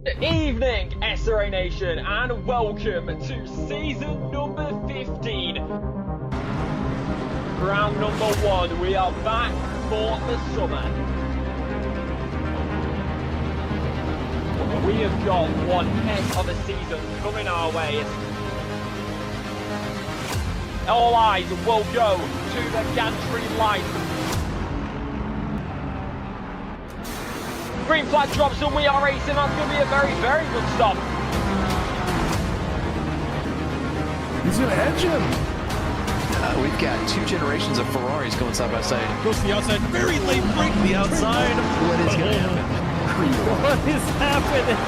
Good evening, SRA Nation, and welcome to season number 15. Round number 1, we are back for the summer. We have got one heck of a season coming our way. All eyes will go to the gantry light. Green flag drops and we are racing. That's going to be a very, very good stop. He's going to edge him. We've got two generations of Ferraris going side by side. Goes to the outside. Very late break to the outside. What is going to happen? What is happening?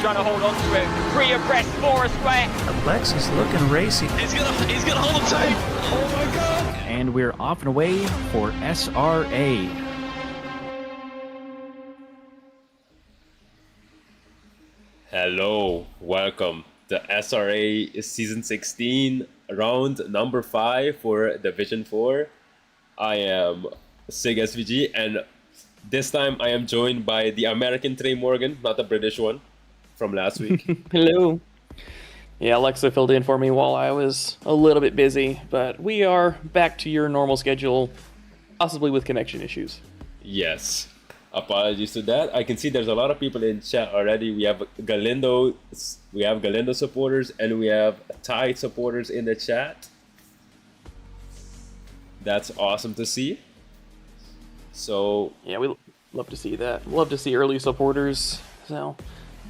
Trying to hold on to it. 3 abreast, 4 a square. Lex is looking racy. He's gonna hold him tight. Oh my God. And we're off and away for SRA. Hello, welcome to SRA Season 16, round number 5 for Division 4. I am Sig SVG, and this time I am joined by the American Trey Morgan, not the British one, from last week. Hello. Yeah, Alexa filled in for me while I was a little bit busy, but we are back to your normal schedule, possibly with connection issues. Yes, apologies to that. I can see there's a lot of people in chat already. We have Galindo supporters, and we have Thai supporters in the chat. That's awesome to see. So Yeah, we love to see that. Love to see early supporters, so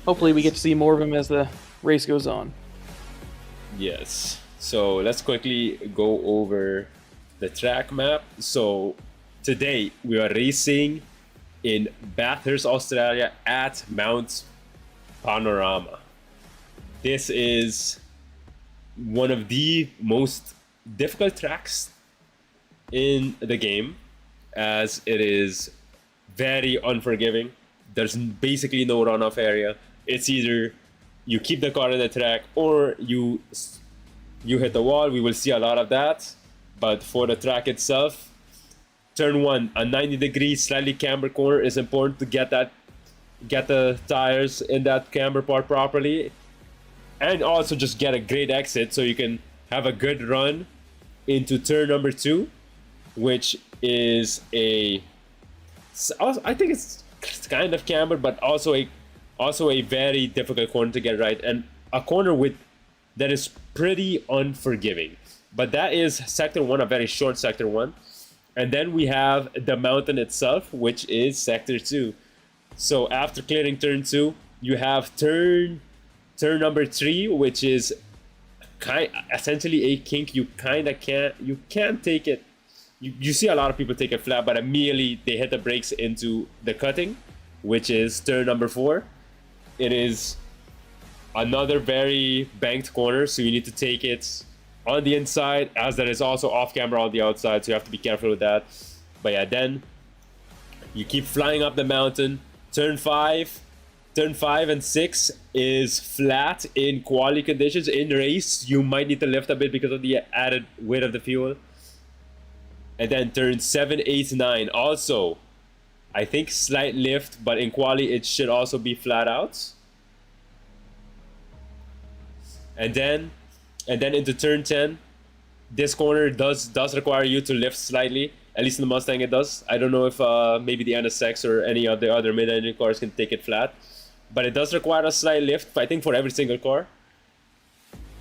hopefully we get to see more of them as the race goes on. yes, so let's quickly go over the track map. So today we are racing in Bathurst, Australia at Mount Panorama. This is one of the most difficult tracks in the game, as it is very unforgiving. There's basically no runoff area. It's either you keep the car in the track or you hit the wall. We will see a lot of that. But for the track itself, turn 1, a 90-degree slightly camber corner is important to get the tires in that camber part properly, and also just get a great exit so you can have a good run into turn number 2, which is I think it's kind of camber, but also a very difficult corner to get right, and a corner that is pretty unforgiving. But that is sector 1, a very short sector 1. And then we have the mountain itself, which is sector 2. So after clearing turn 2, you have turn number 3, which is essentially a kink. You can't take it. You see a lot of people take it flat, but immediately they hit the brakes into the cutting, which is turn number 4. It is another very banked corner, so you need to take it on the inside, as there is also off camera on the outside, so you have to be careful with that. But yeah, then you keep flying up the mountain. Turn 5 and 6 is flat in quali conditions. In race, you might need to lift a bit because of the added weight of the fuel. And then turn 7, 8, 9 also, I think, slight lift, but in quali it should also be flat out. And then into turn 10, this corner does require you to lift slightly. At least in the Mustang it does. I don't know if maybe the NSX or any of the other mid-engine cars can take it flat. But it does require a slight lift, I think, for every single car.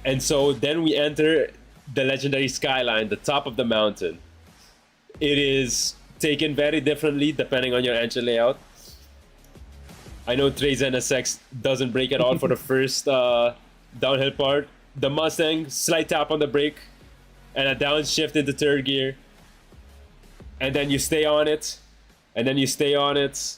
And so then we enter the legendary skyline, the top of the mountain. It is taken very differently depending on your engine layout. I know Trey's NSX doesn't brake at all for the first downhill part. The Mustang, slight tap on the brake and a downshift into third gear, and then you stay on it, and then you stay on it.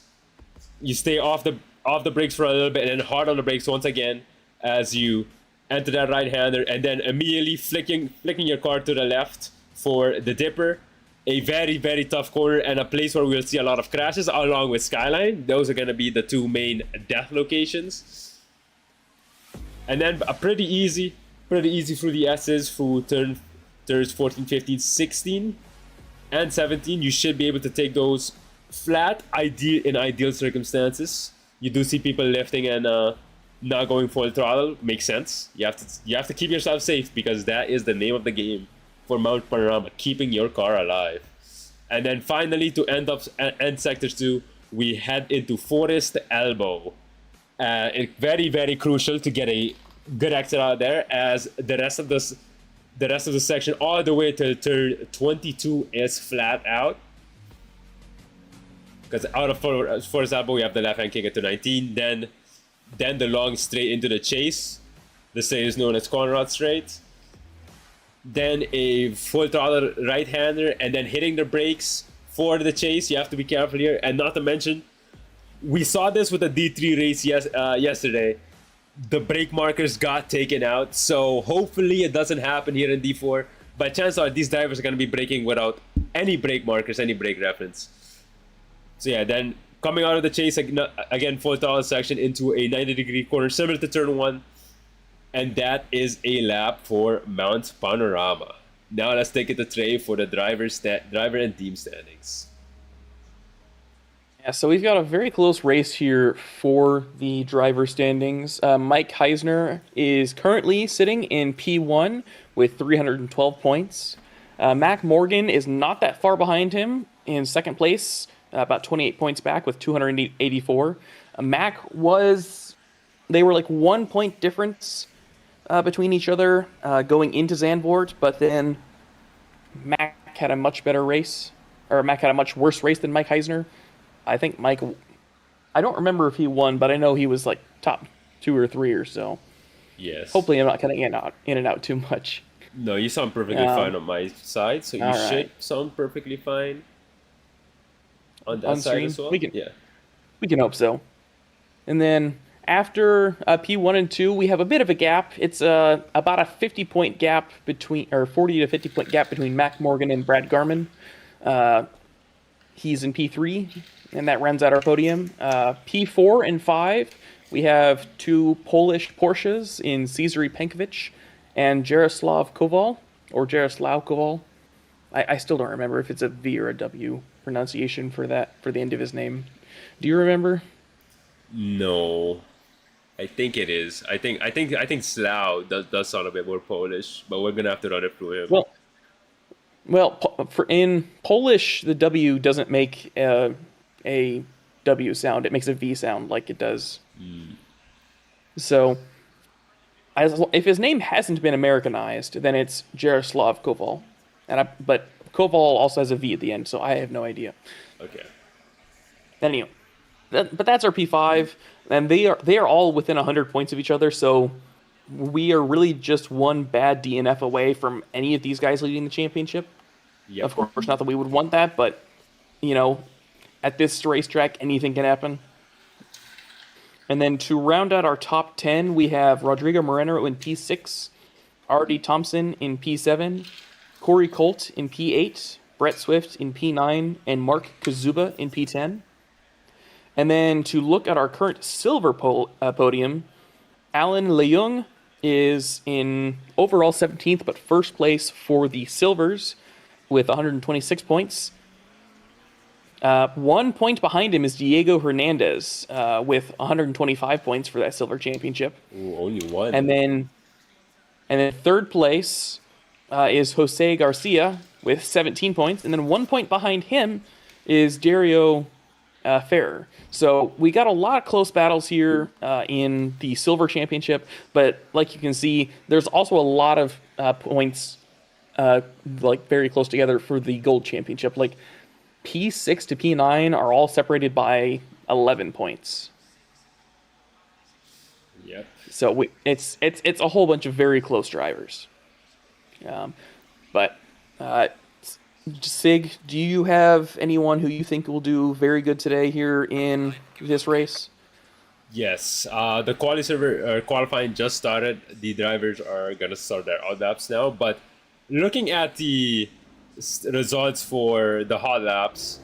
You stay off the brakes for a little bit, and then hard on the brakes once again as you enter that right-hander, and then immediately flicking your car to the left for the dipper. A very, very tough corner, and a place where we'll see a lot of crashes along with Skyline. Those are going to be the 2 main death locations. And then a pretty easy through the S's through turns 14, 15, 16, and 17. You should be able to take those flat in ideal circumstances. you do see people lifting and not going full throttle. Makes sense. You have to keep yourself safe, because that is the name of the game for Mount Panorama, keeping your car alive. And then finally, to end sector 2, we head into Forest Elbow. It's very, very crucial to get a good exit out there, as the rest of the section all the way to turn 22 is flat out. Because out of Forest Elbow, we have the left-hand kick into 19, then the long straight into the chase. The straight is known as Conrad Straight. Then a full throttle right-hander, and then hitting the brakes for the chase. You have to be careful here, and not to mention, we saw this with the D3 race yesterday. The brake markers got taken out, so hopefully it doesn't happen here in D4. But chances are these drivers are going to be braking without any brake markers, any brake reference. So yeah, then coming out of the chase, again, full throttle section into a 90-degree corner, similar to turn 1. And that is a lap for Mount Panorama. Now let's take it to Trey for the driver and team standings. Yeah, so we've got a very close race here for the driver standings. Mike Heisner is currently sitting in P1 with 312 points. Mac Morgan is not that far behind him in second place, about 28 points back with 284. They were like 1 point difference between each other going into Zandvoort, but then Mac had a much better race, or Mac had a much worse race than Mike Heisner. I think Mike, I don't remember if he won, but I know he was like top 2 or 3 or so. Yes. Hopefully I'm not cutting in and out too much. No, you sound perfectly fine on my side, so you should sound perfectly fine on that side as well. We can hope so. And then after P1 and 2, we have a bit of a gap. It's about a 50-point gap between, or 40 to 50-point gap between Mac Morgan and Brad Garman. He's in P3, and that rounds out our podium. P4 and 5, we have 2 Polish Porsches in Cezary Penkovic and Jaroslav Kowal, or Jaroslav Kowal. I still don't remember if it's a V or a W pronunciation for the end of his name. Do you remember? No, I think it is. I think Slough does sound a bit more Polish, but we're gonna have to run it through him. Well, in Polish, the W doesn't make a W sound; it makes a V sound, like it does. So, if his name hasn't been Americanized, then it's Jaroslav Kowal, but Kowal also has a V at the end, so I have no idea. Okay. Anyway, but that's our P5, and they are all within 100 points of each other, so we are really just one bad DNF away from any of these guys leading the championship. Yep. Of course, not that we would want that, but, at this racetrack, anything can happen. And then to round out our top 10, we have Rodrigo Moreno in P6, R.D. Thompson in P7, Corey Colt in P8, Brett Swift in P9, and Mark Kazuba in P10. And then to look at our current silver podium, Alan Leung is in overall 17th, but first place for the silvers with 126 points. 1 point behind him is Diego Hernandez with 125 points for that silver championship. Ooh, only one. And then third place is Jose Garcia with 17 points. And then 1 point behind him is Dario Ferrer. So we got a lot of close battles here in the silver championship. But like you can see, there's also a lot of points very close together for the gold championship. Like P6 to P9 are all separated by 11 points. Yep. So it's a whole bunch of very close drivers. But Sig, do you have anyone who you think will do very good today here in this race? Yes. The qualifying just started. The drivers are gonna start their odd laps now. But looking at the results for the hot laps,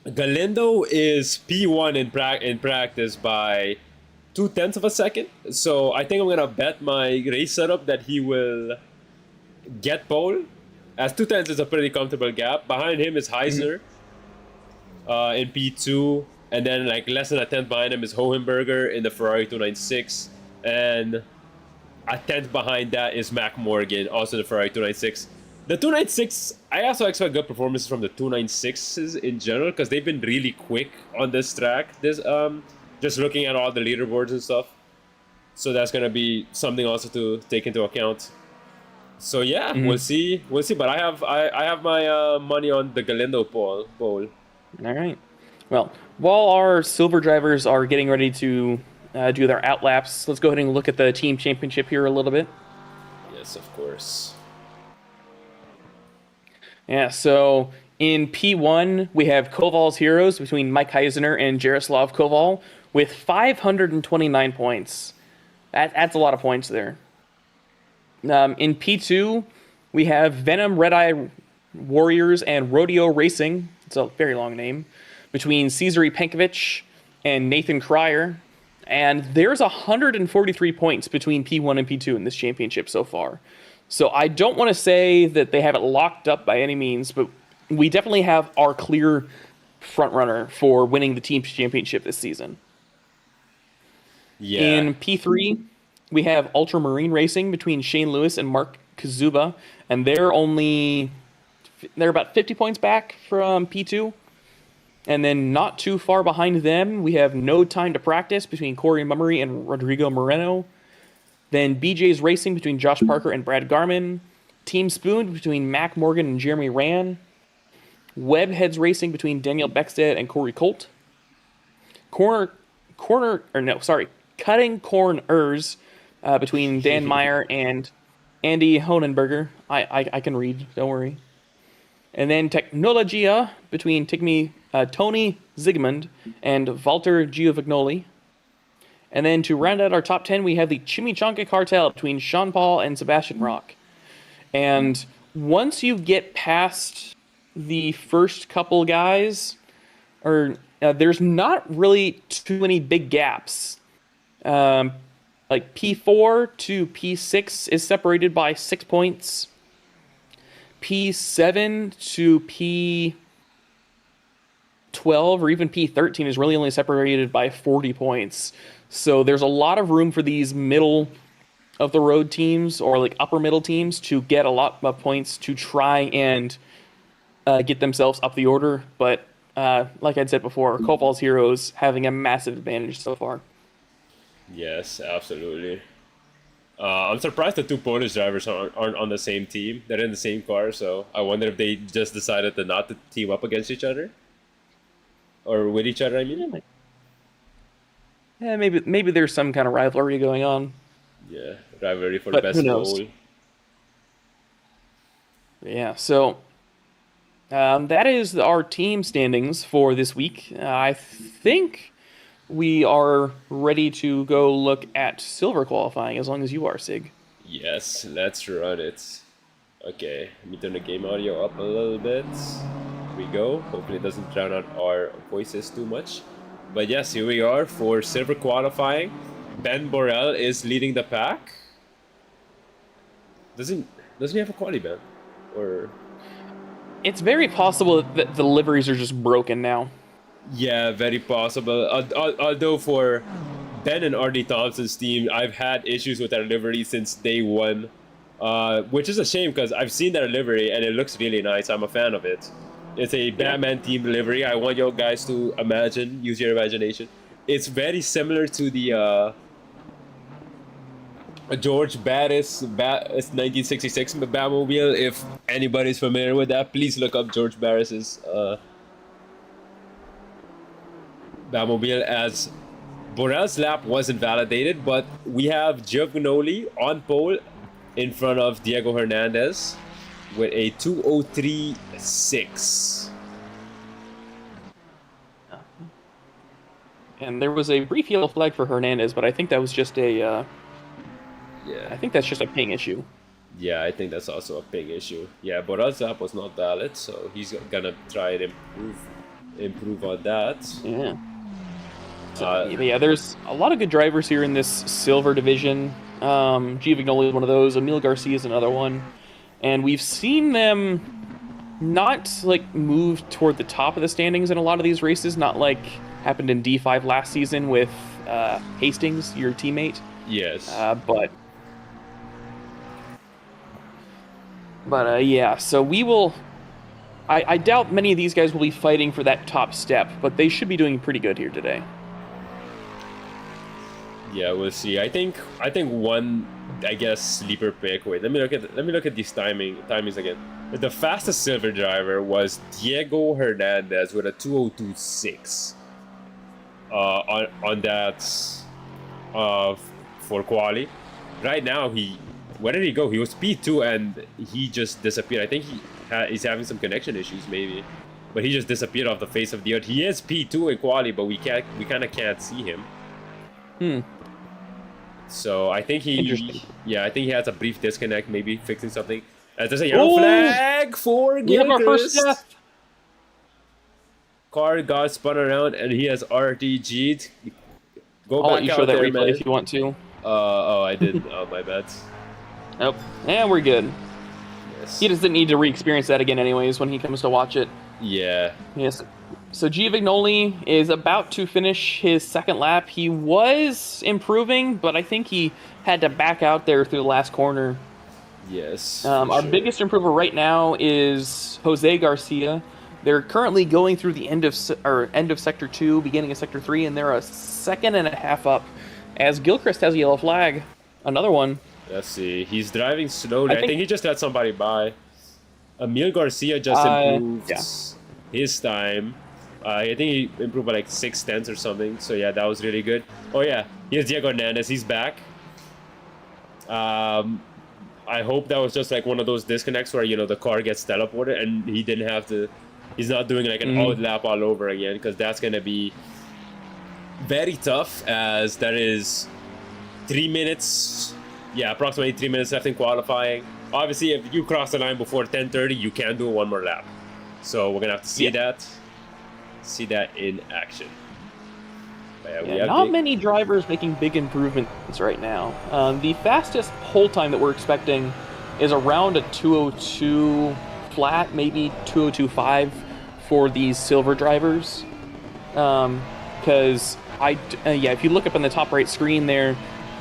Galindo is P1 in practice by 0.2 of a second. So I think I'm gonna bet my race setup that he will get pole, as 0.2 is a pretty comfortable gap. Behind him is Heisner in P2. And then like less than a tenth behind him is Hohenberger in the Ferrari 296, and a tenth behind that is Mac Morgan, also the Ferrari 296. The 296, I also expect good performances from the 296s in general because they've been really quick on this track. Just looking at all the leaderboards and stuff, so that's gonna be something also to take into account. So yeah, we'll see. But I have my money on the Galindo pole. All right. Well, while our silver drivers are getting ready to do their outlaps, let's go ahead and look at the team championship here a little bit. Yes, of course. Yeah, so in P1, we have Koval's Heroes between Mike Heisner and Jaroslav Koval with 529 points. That's a lot of points there. In P2, we have Venom Red Eye Warriors and Rodeo Racing. It's a very long name. Between Cesare Penkovic and Nathan Cryer. And there's 143 points between P1 and P2 in this championship so far. So I don't want to say that they have it locked up by any means, but we definitely have our clear front runner for winning the team championship this season. Yeah. In P3, we have Ultramarine Racing between Shane Lewis and Mark Kazuba, and they're about 50 points back from P2. And then not too far behind them, we have No Time to Practice between Corey Mummery and Rodrigo Moreno. Then BJ's Racing between Josh Parker and Brad Garman. Team Spoon between Mac Morgan and Jeremy Ran. Webheads Racing between Daniel Beckstead and Corey Colt. Cutting Corners between Dan Meyer and Andy Honenberger. I can read, don't worry. And then Technologia between Tony Zygmunt and Walter Giovagnoli. And then to round out our top 10, we have the Chimichanga Cartel between Sean Paul and Sebastian Rock. And once you get past the first couple guys, there's not really too many big gaps. Like P4 to P6 is separated by 6 points. P7 to P12 or even P13 is really only separated by 40 points. So there's a lot of room for these middle of the road teams or like upper middle teams to get a lot of points to try and get themselves up the order. But like I'd said before, Koval's Heroes having a massive advantage so far. Yes, absolutely. I'm surprised the two Polish drivers aren't on the same team. They're in the same car, so I wonder if they just decided not to team up against each other. Or with each other, I mean. Yeah, maybe there's some kind of rivalry going on. Yeah, rivalry for the best who knows? goal. Yeah, so that is our team standings for this week. I think we are ready to go look at silver qualifying as long as you are, Sig. Yes, let's run it. Okay, let me turn the game audio up a little bit. Here we go. Hopefully it doesn't drown out our voices too much. But yes, here we are for silver qualifying. Ben Borrell is leading the pack. Doesn't he have a quali ban? Or It's very possible that the liveries are just broken now. yeah, very possible. Although for Ben and RD Thompson's team, I've had issues with their livery since day one, which is a shame because I've seen their livery and it looks really nice. I'm a fan of it. It's a Batman team livery. I want you guys to use your imagination. It's very similar to the George Barris 1966 Batmobile. If anybody's familiar with that, please look up George Barris's Batmobile. As Borrell's lap wasn't validated, but we have Giovagnoli on pole in front of Diego Hernandez with a 2:03.6. And there was a brief yellow flag for Hernandez, but I think that was just I think that's just a ping issue. Yeah, I think that's also a big issue. Yeah, Borrell's lap was not valid, so he's gonna try and improve on that. Yeah. Yeah, there's a lot of good drivers here in this silver division. Giovagnoli is one of those. Emil Garcia is another one. And we've seen them not like move toward the top of the standings in a lot of these races, not like happened in D5 last season with Hastings, your teammate. Yes. But yeah, so we will. I doubt many of these guys will be fighting for that top step, but they should be doing pretty good here today. Yeah, we'll see. I think one, I guess, sleeper pick. Wait, let me look at these timings again. The fastest silver driver was Diego Hernandez with a 2:02.6 on that for quali. Right now, where did he go? He was P2 and he just disappeared. I think he's having some connection issues maybe, but he just disappeared off the face of the earth. He is P2 in quali, but we kind of can't see him. So I think he has a brief disconnect, maybe fixing something. There's a yellow flag for Gilchrist. We have our first death. Car got spun around and he has RTG'd. Go I'll back let you out show that there, replay man. if you want to. Oh, I did. Oh, my bad. Nope. Yeah, we're good. Yes. He doesn't need to re-experience that again anyways when he comes to watch it. Yeah. Yes. So Giovignoli is about to finish his second lap. He was improving, but I think he had to back out there through the last corner. Yes. Our biggest improver right now is Jose Garcia. They're currently going through the end of Sector 2, beginning of Sector 3, and they're a second and a half up as Gilchrist has a yellow flag. Another one. Let's see. He's driving slowly. I think he just had somebody by. Emil Garcia just improved his time. I think he improved by like 6/10 or something. So yeah, that was really good. Oh yeah, here's Diego Hernandez. He's back. I hope that was just like one of those disconnects where the car gets teleported and he didn't have to. He's not doing like an out lap all over again, because that's gonna be very tough, as there is 3 minutes. Yeah, approximately 3 minutes left in qualifying. Obviously, if you cross the line before 10:30, you can do one more lap. So we're gonna have to see that in action. Not many drivers making big improvements right now. The fastest hold time that we're expecting is around a 2:02 flat, maybe 2:02.5 for these silver drivers. Because if you look up on the top right screen there,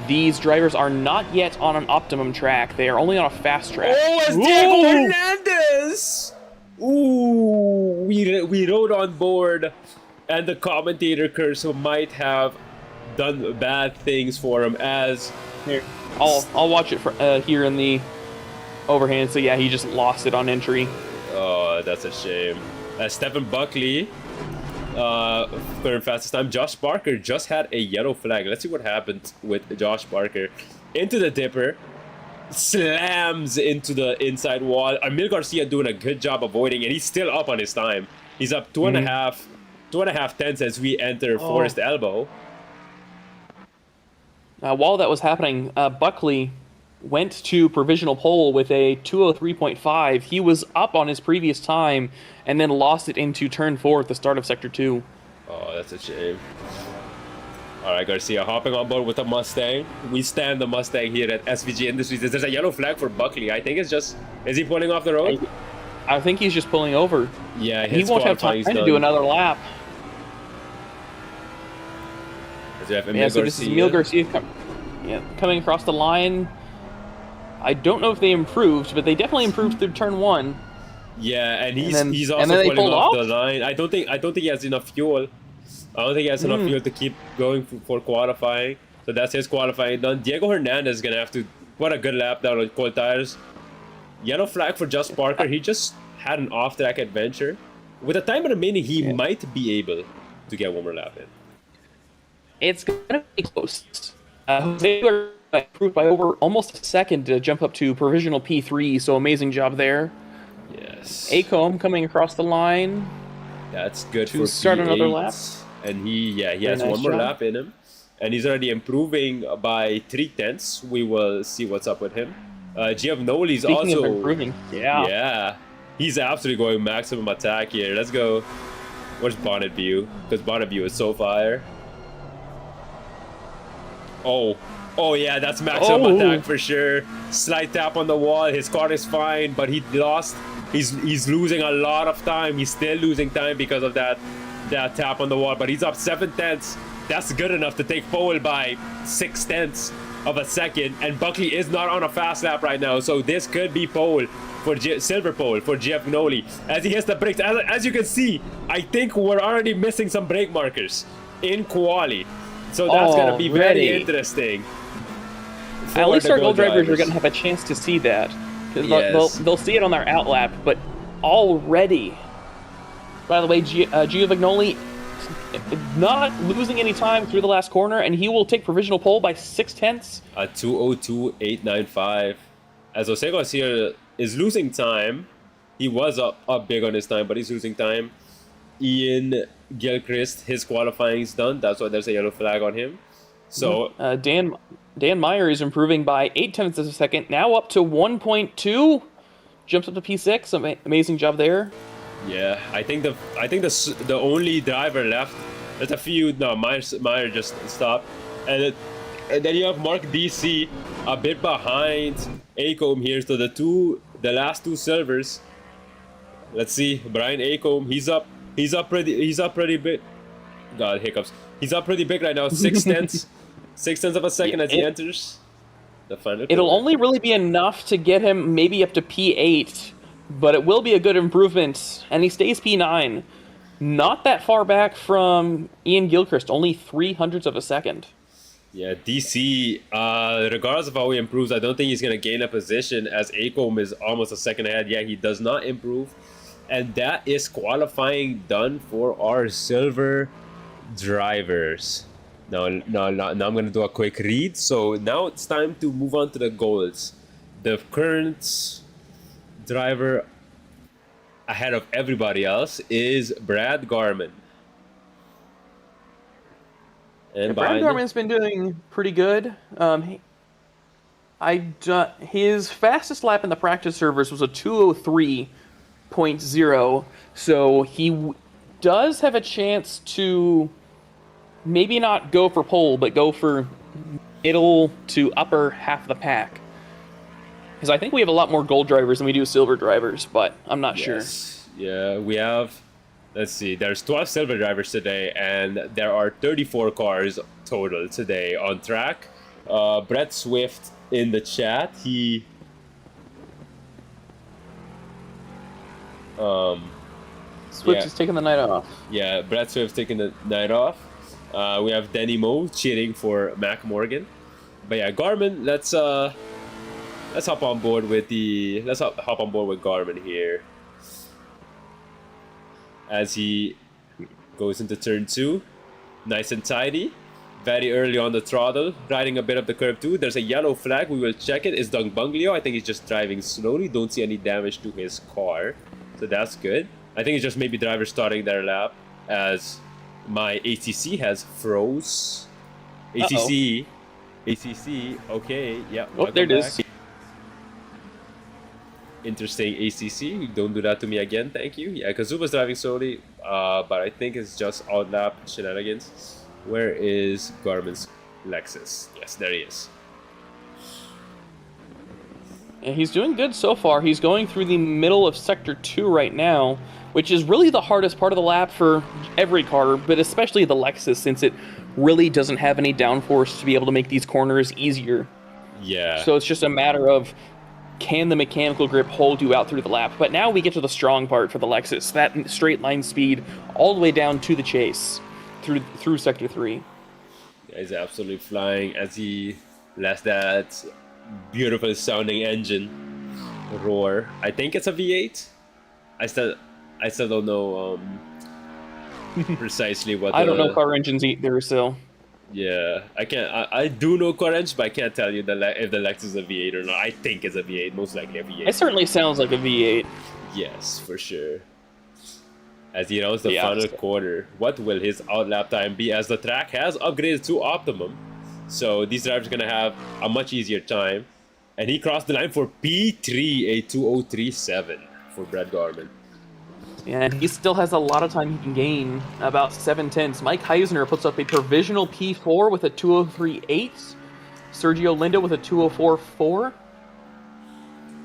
these drivers are not yet on an optimum track. They are only on a fast track. Oh, it's Diego Hernandez! Ooh, we rode on board, and the commentator Curso might have done bad things for him. As here, I'll watch it for, here in the overhand. So yeah, he just lost it on entry. Oh, that's a shame. Stephen Buckley, third fastest time. Josh Barker just had a yellow flag. Let's see what happened with Josh Barker. Into the dipper. Slams into the inside wall. Emil Garcia doing a good job avoiding, and he's still up on his time. He's up 2.5 tenths as we enter Forest Elbow. While that was happening, Buckley went to provisional pole with a 2:03.5. He was up on his previous time and then lost it into turn 4 at the start of Sector 2. Oh, that's a shame. All right, Garcia hopping on board with a Mustang. We stand the Mustang here at SVG Industries. There's a yellow flag for Buckley. I think it's just... Is he pulling off the road? I think he's just pulling over. Yeah, he won't have time to do another lap. So this is Emil Garcia coming across the line. I don't know if they improved, but they definitely improved through turn 1. Yeah, and he's also pulling off the line. I don't think he has enough fuel. I don't think he has enough fuel to keep going for qualifying. So that's his qualifying done. Diego Hernandez is going to have to put a good lap down on cold tires. Yellow flag for Josh Parker. He just had an off-track adventure. With the time remaining, he might be able to get one more lap in. It's going to be close. Jose improved by over almost a second to jump up to provisional P3, so amazing job there. Yes. Acomb coming across the line. That's good to for start P8. Another lap. And he has one more lap in him. And he's already improving by 3/10. We will see what's up with him. Giovinoli's also improving. Yeah. He's absolutely going maximum attack here. Let's go. Where's Bonnet View? Because Bonnet View is so fire. Oh yeah, that's maximum attack for sure. Slight tap on the wall. His car is fine, but he lost. He's losing a lot of time. He's still losing time because of that that tap on the wall, but he's up 7/10. That's good enough to take pole by 6/10 of a second, and Buckley is not on a fast lap right now, so this could be pole for silver pole for Jeff Gnoli as he hits the brakes. As you can see, I think we're already missing some brake markers in quali, so that's gonna be very interesting. At least our gold drivers are gonna have a chance to see that, because they'll see it on their out lap, but already. By the way, Giovagnoli not losing any time through the last corner, and he will take provisional pole by 6/10. 2:02.895. As Osegos here is losing time. He was up big on his time, but he's losing time. Ian Gilchrist, his qualifying is done. That's why there's a yellow flag on him. So Dan Meyer is improving by 0.8 of a second, now up to 1.2. Jumps up to P6. Amazing job there. Yeah, I think the only driver left. There's a few. No, Meyer just stopped, and then you have Mark DC a bit behind Acomb here. So the last two silvers. Let's see, Brian Acomb. He's up pretty big. God, hiccups. He's up pretty big right now. 6/10 of a second as he enters the final. It'll only really be enough to get him maybe up to P8. But it will be a good improvement, and he stays P9. Not that far back from Ian Gilchrist, only 0.03 of a second. Yeah, DC, regardless of how he improves, I don't think he's going to gain a position, as Acomb is almost a second ahead. Yeah, he does not improve. And that is qualifying done for our silver drivers. Now I'm going to do a quick read. So now it's time to move on to the golds. The current driver ahead of everybody else is Brad Garman. And Brad Garman's been doing pretty good. His fastest lap in the practice servers was a 2:03.0, so he does have a chance to maybe not go for pole, but go for middle to upper half the pack. Because I think we have a lot more gold drivers than we do silver drivers, but I'm not sure. Yeah, we have, let's see, there's 12 silver drivers today, and there are 34 cars total today on track. Brett Swift in the chat, he... Swift is taking the night off. Yeah, Brett Swift's taking the night off. We have Denny Moe cheering for Mac Morgan. But yeah, Garmin, let's hop on board with Garmin here as he goes into turn 2. Nice and tidy, very early on the throttle, riding a bit up the curve too. There's a yellow flag. We will check it. It's Doug Bunglio. I think he's just driving slowly. Don't see any damage to his car, so that's good. I think it's just maybe drivers starting their lap, as my ACC has froze. ACC, okay, yeah. Oh, there it is. Interesting ACC. Don't do that to me again, thank you. Yeah, Kazuba's driving slowly, but I think it's just outlap shenanigans. Where is Garmin's Lexus? Yes, there he is. And he's doing good so far. He's going through the middle of Sector 2 right now, which is really the hardest part of the lap for every car, but especially the Lexus, since it really doesn't have any downforce to be able to make these corners easier. Yeah. So it's just a matter of, can the mechanical grip hold you out through the lap? But now we get to the strong part for the Lexus, that straight line speed all the way down to the chase through Sector 3. Yeah, he's absolutely flying as he lets that beautiful sounding engine roar. I think it's a V8. I still don't know precisely what. I don't know car engines either, so. Yeah, I can't. I do know car engines, but I can't tell you if the Lexus is a V8 or not. I think it's a V8, most likely a V8. It certainly sounds like a V8. Yes, for sure. As he knows the final quarter, what will his outlap time be? As the track has upgraded to optimum, so these drivers are gonna have a much easier time. And he crossed the line for P3, a 2:03.7 for Brad Garman. And he still has a lot of time he can gain, about 7/10. Mike Heisner puts up a provisional P4 with a 2:03.8. Sergio Linda with a 2:04.4.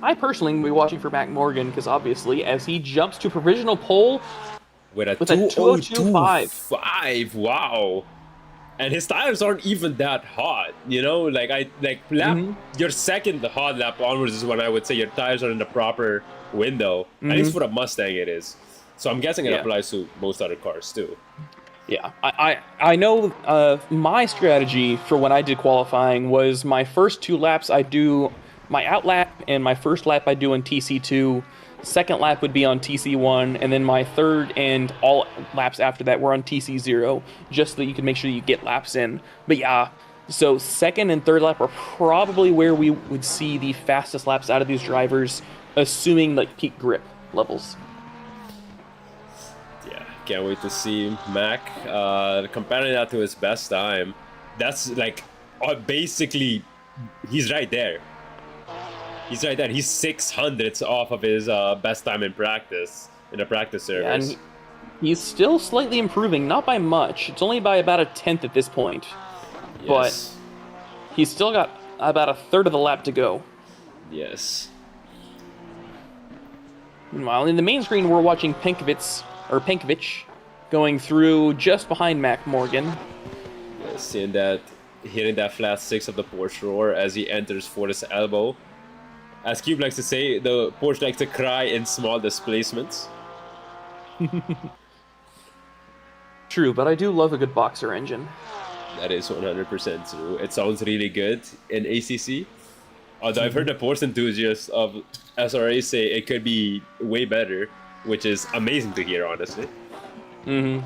I personally will be watching for Mac Morgan, because obviously, as he jumps to provisional pole, with a With a 202.5. Wow. And his tires aren't even that hot, you know? Like your second hot lap onwards is when I would say your tires are in the proper window. At least for a Mustang it is. So I'm guessing it applies to most other cars too. Yeah, I know my strategy for when I did qualifying was my first 2 laps I do my out lap, and my first lap I do on TC2. Second lap would be on TC1, and then my third and all laps after that were on TC0, just so that you can make sure you get laps in. But yeah, so second and third lap are probably where we would see the fastest laps out of these drivers, assuming like peak grip levels. Yeah, can't wait to see Mac comparing that to his best time. That's like basically he's right there. He's right there. He's 600ths off of his best time in practice, in a practice service. And he's still slightly improving, not by much. It's only by about a 1/10 at this point. Yes. But he's still got about a third of the lap to go. Yes. Meanwhile, in the main screen, we're watching Penkovic going through just behind Mac Morgan. Yes, seeing that, hitting that flat 6 of the Porsche roar as he enters for his elbow. As Cube likes to say, the Porsche likes to cry in small displacements. True, but I do love a good boxer engine. That is 100% true. It sounds really good in ACC. Although I've heard the Porsche enthusiasts of SRA say it could be way better, which is amazing to hear, honestly. Yeah.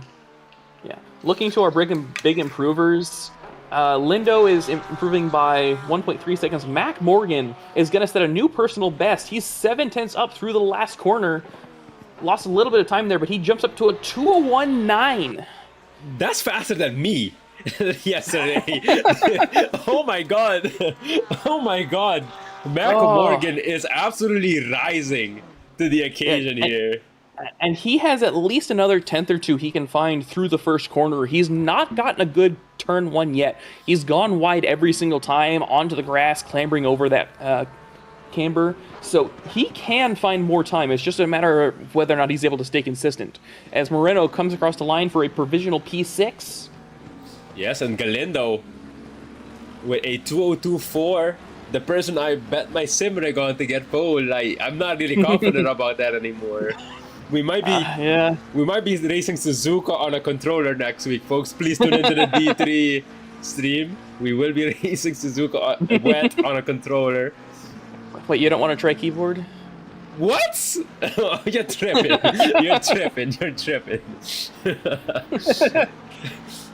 Looking to our big improvers, Lindo is improving by 1.3 seconds. Mac Morgan is going to set a new personal best. He's 7/10 up through the last corner. Lost a little bit of time there, but he jumps up to a 2:01.9. That's faster than me yesterday. Oh my god. Oh my god. Mac Morgan is absolutely rising to the occasion here. And he has at least another 1/10 or 2 he can find through the first corner. He's not gotten a good turn 1 yet. He's gone wide every single time onto the grass, clambering over that camber. So he can find more time. It's just a matter of whether or not he's able to stay consistent. As Moreno comes across the line for a provisional P6. Yes, and Galindo with a 202.4. The person I bet my sim rig on to get pole. I'm not really confident about that anymore. We might be racing Suzuka on a controller next week, folks. Please tune into the D3 stream. We will be racing Suzuka wet on a controller. Wait, you don't want to try keyboard? What? You're tripping. You're tripping.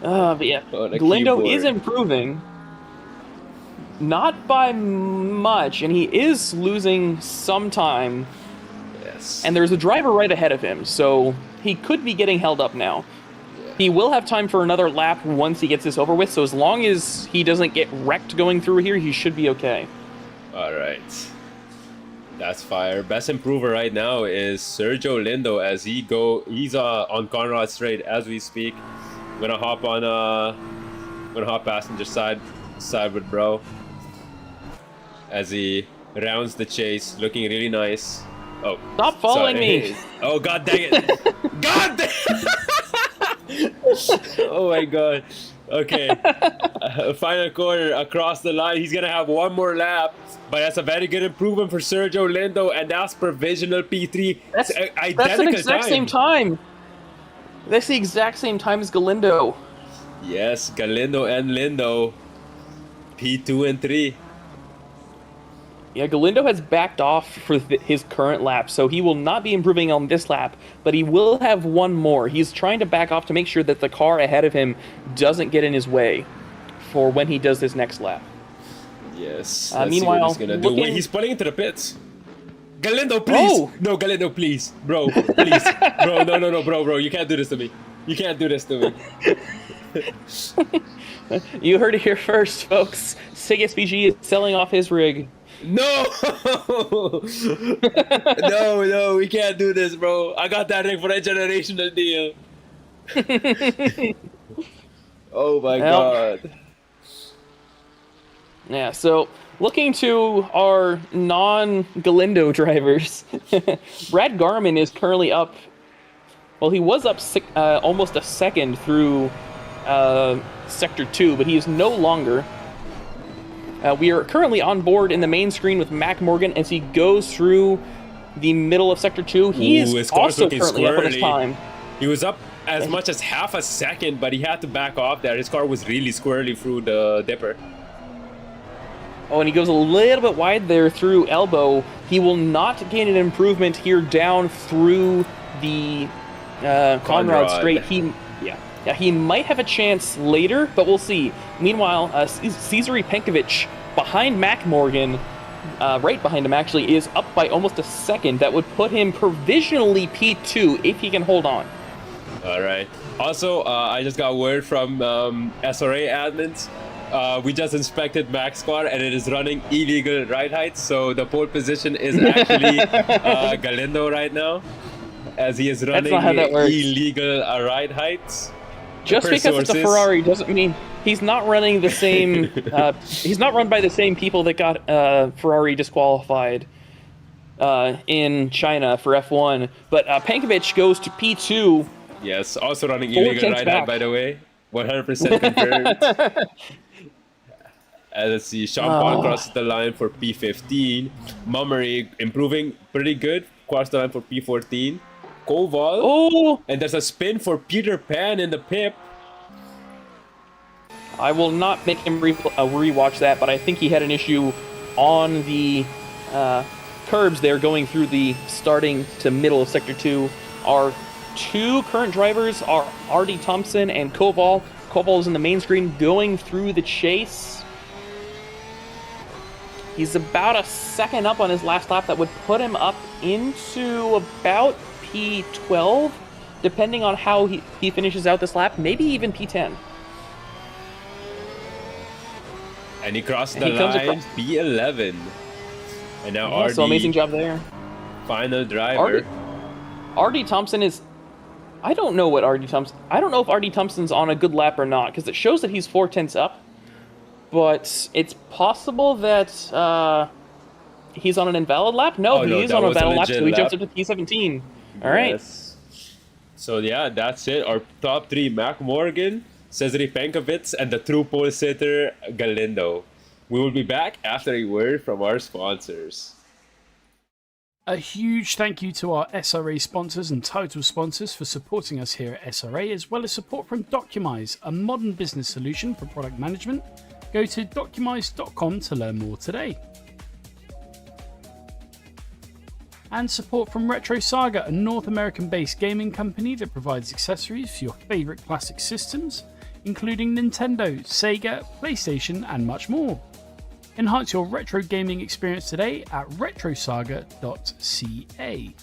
But yeah, Galindo is improving. Not by much, and he is losing some time. Yes. And there's a driver right ahead of him, so he could be getting held up now. Yeah. He will have time for another lap once he gets this over with, so as long as he doesn't get wrecked going through here, he should be okay. Alright. That's fire. Best improver right now is Sergio Lindo as he's on Conrad Strait as we speak. I'm gonna hop passenger side with bro. As he rounds the chase, looking really nice. Oh, stop following me! Oh god dang it! God dang Oh my god. Okay. Final corner across the line. He's gonna have one more lap, but that's a very good improvement for Sergio Lindo, and that's provisional P3. That's the exact same time. That's the exact same time as Galindo. Yes, Galindo and Lindo. P2 and 3. Yeah, Galindo has backed off for his current lap, so he will not be improving on this lap, but he will have one more. He's trying to back off to make sure that the car ahead of him doesn't get in his way for when he does this next lap. Yes. Meanwhile, see what he's gonna do. Wait, he's pulling into the pits. Galindo, please! Oh. No, Galindo, please. Bro, please. Bro, no, bro. You can't do this to me. You can't do this to me. You heard it here first, folks. SIG SPG is selling off his rig. No! No, we can't do this, bro. I got that rig for a generational deal. Oh my god. Yeah, so looking to our non-Galindo drivers, Brad Garman is currently up. Well, he was up almost a second through Sector 2, but he is no longer. We are currently on board in the main screen with Mac Morgan as he goes through the middle of Sector 2. He is also currently up on his time. He was up as much as half a second, but he had to back off there. His car was really squirrely through the dipper. Oh, and he goes a little bit wide there through Elbow. He will not gain an improvement here down through the Conrad Straight. He might have a chance later, but we'll see. Meanwhile, Cesare Penkovic behind Mac Morgan, right behind him actually, is up by almost a second. That would put him provisionally P2 if he can hold on. All right. Also, I just got word from SRA admins. We just inspected Mac's car and it is running illegal ride heights. So the pole position is actually Galindo right now, as he is running illegal ride heights. Just because it's a Ferrari doesn't mean he's not running the same. He's not run by the same people that got Ferrari disqualified in China for F1. But Penkovic goes to P2. Yes, also running illegal ride height, by the way. 100% confirmed. Let's see, Sean Paul crosses the line for P15. Mummery improving pretty good. Crossed the line for P14. Koval. Oh! And there's a spin for Peter Pan in the pip. I will not make him rewatch that, but I think he had an issue on the curbs there going through the starting to middle of Sector 2. Our two current drivers are R.D. Thompson and Koval. Koval is in the main screen going through the chase. He's about a second up on his last lap. That would put him up into about P12, depending on how he finishes out this lap, maybe even P10. And he crossed the line, P11. And now RD. So amazing job there. Final driver. RD Thompson is... I don't know if RD Thompson's on a good lap or not, because it shows that he's 4/10 up. But it's possible that he's on an invalid lap? No, he is on a valid lap, so he jumps up to P17. All right. Yes. So yeah, that's it. Our top three: Mac Morgan, Cesare Penkovic, and the true pole sitter Galindo. We will be back after a word from our sponsors. A huge thank you to our SRA sponsors and title sponsors for supporting us here at SRA, as well as support from Documise, a modern business solution for product management. Go to documise.com to learn more today. And support from Retro Saga, a North American-based gaming company that provides accessories for your favourite classic systems, including Nintendo, Sega, PlayStation, and much more. Enhance your retro gaming experience today at retrosaga.ca.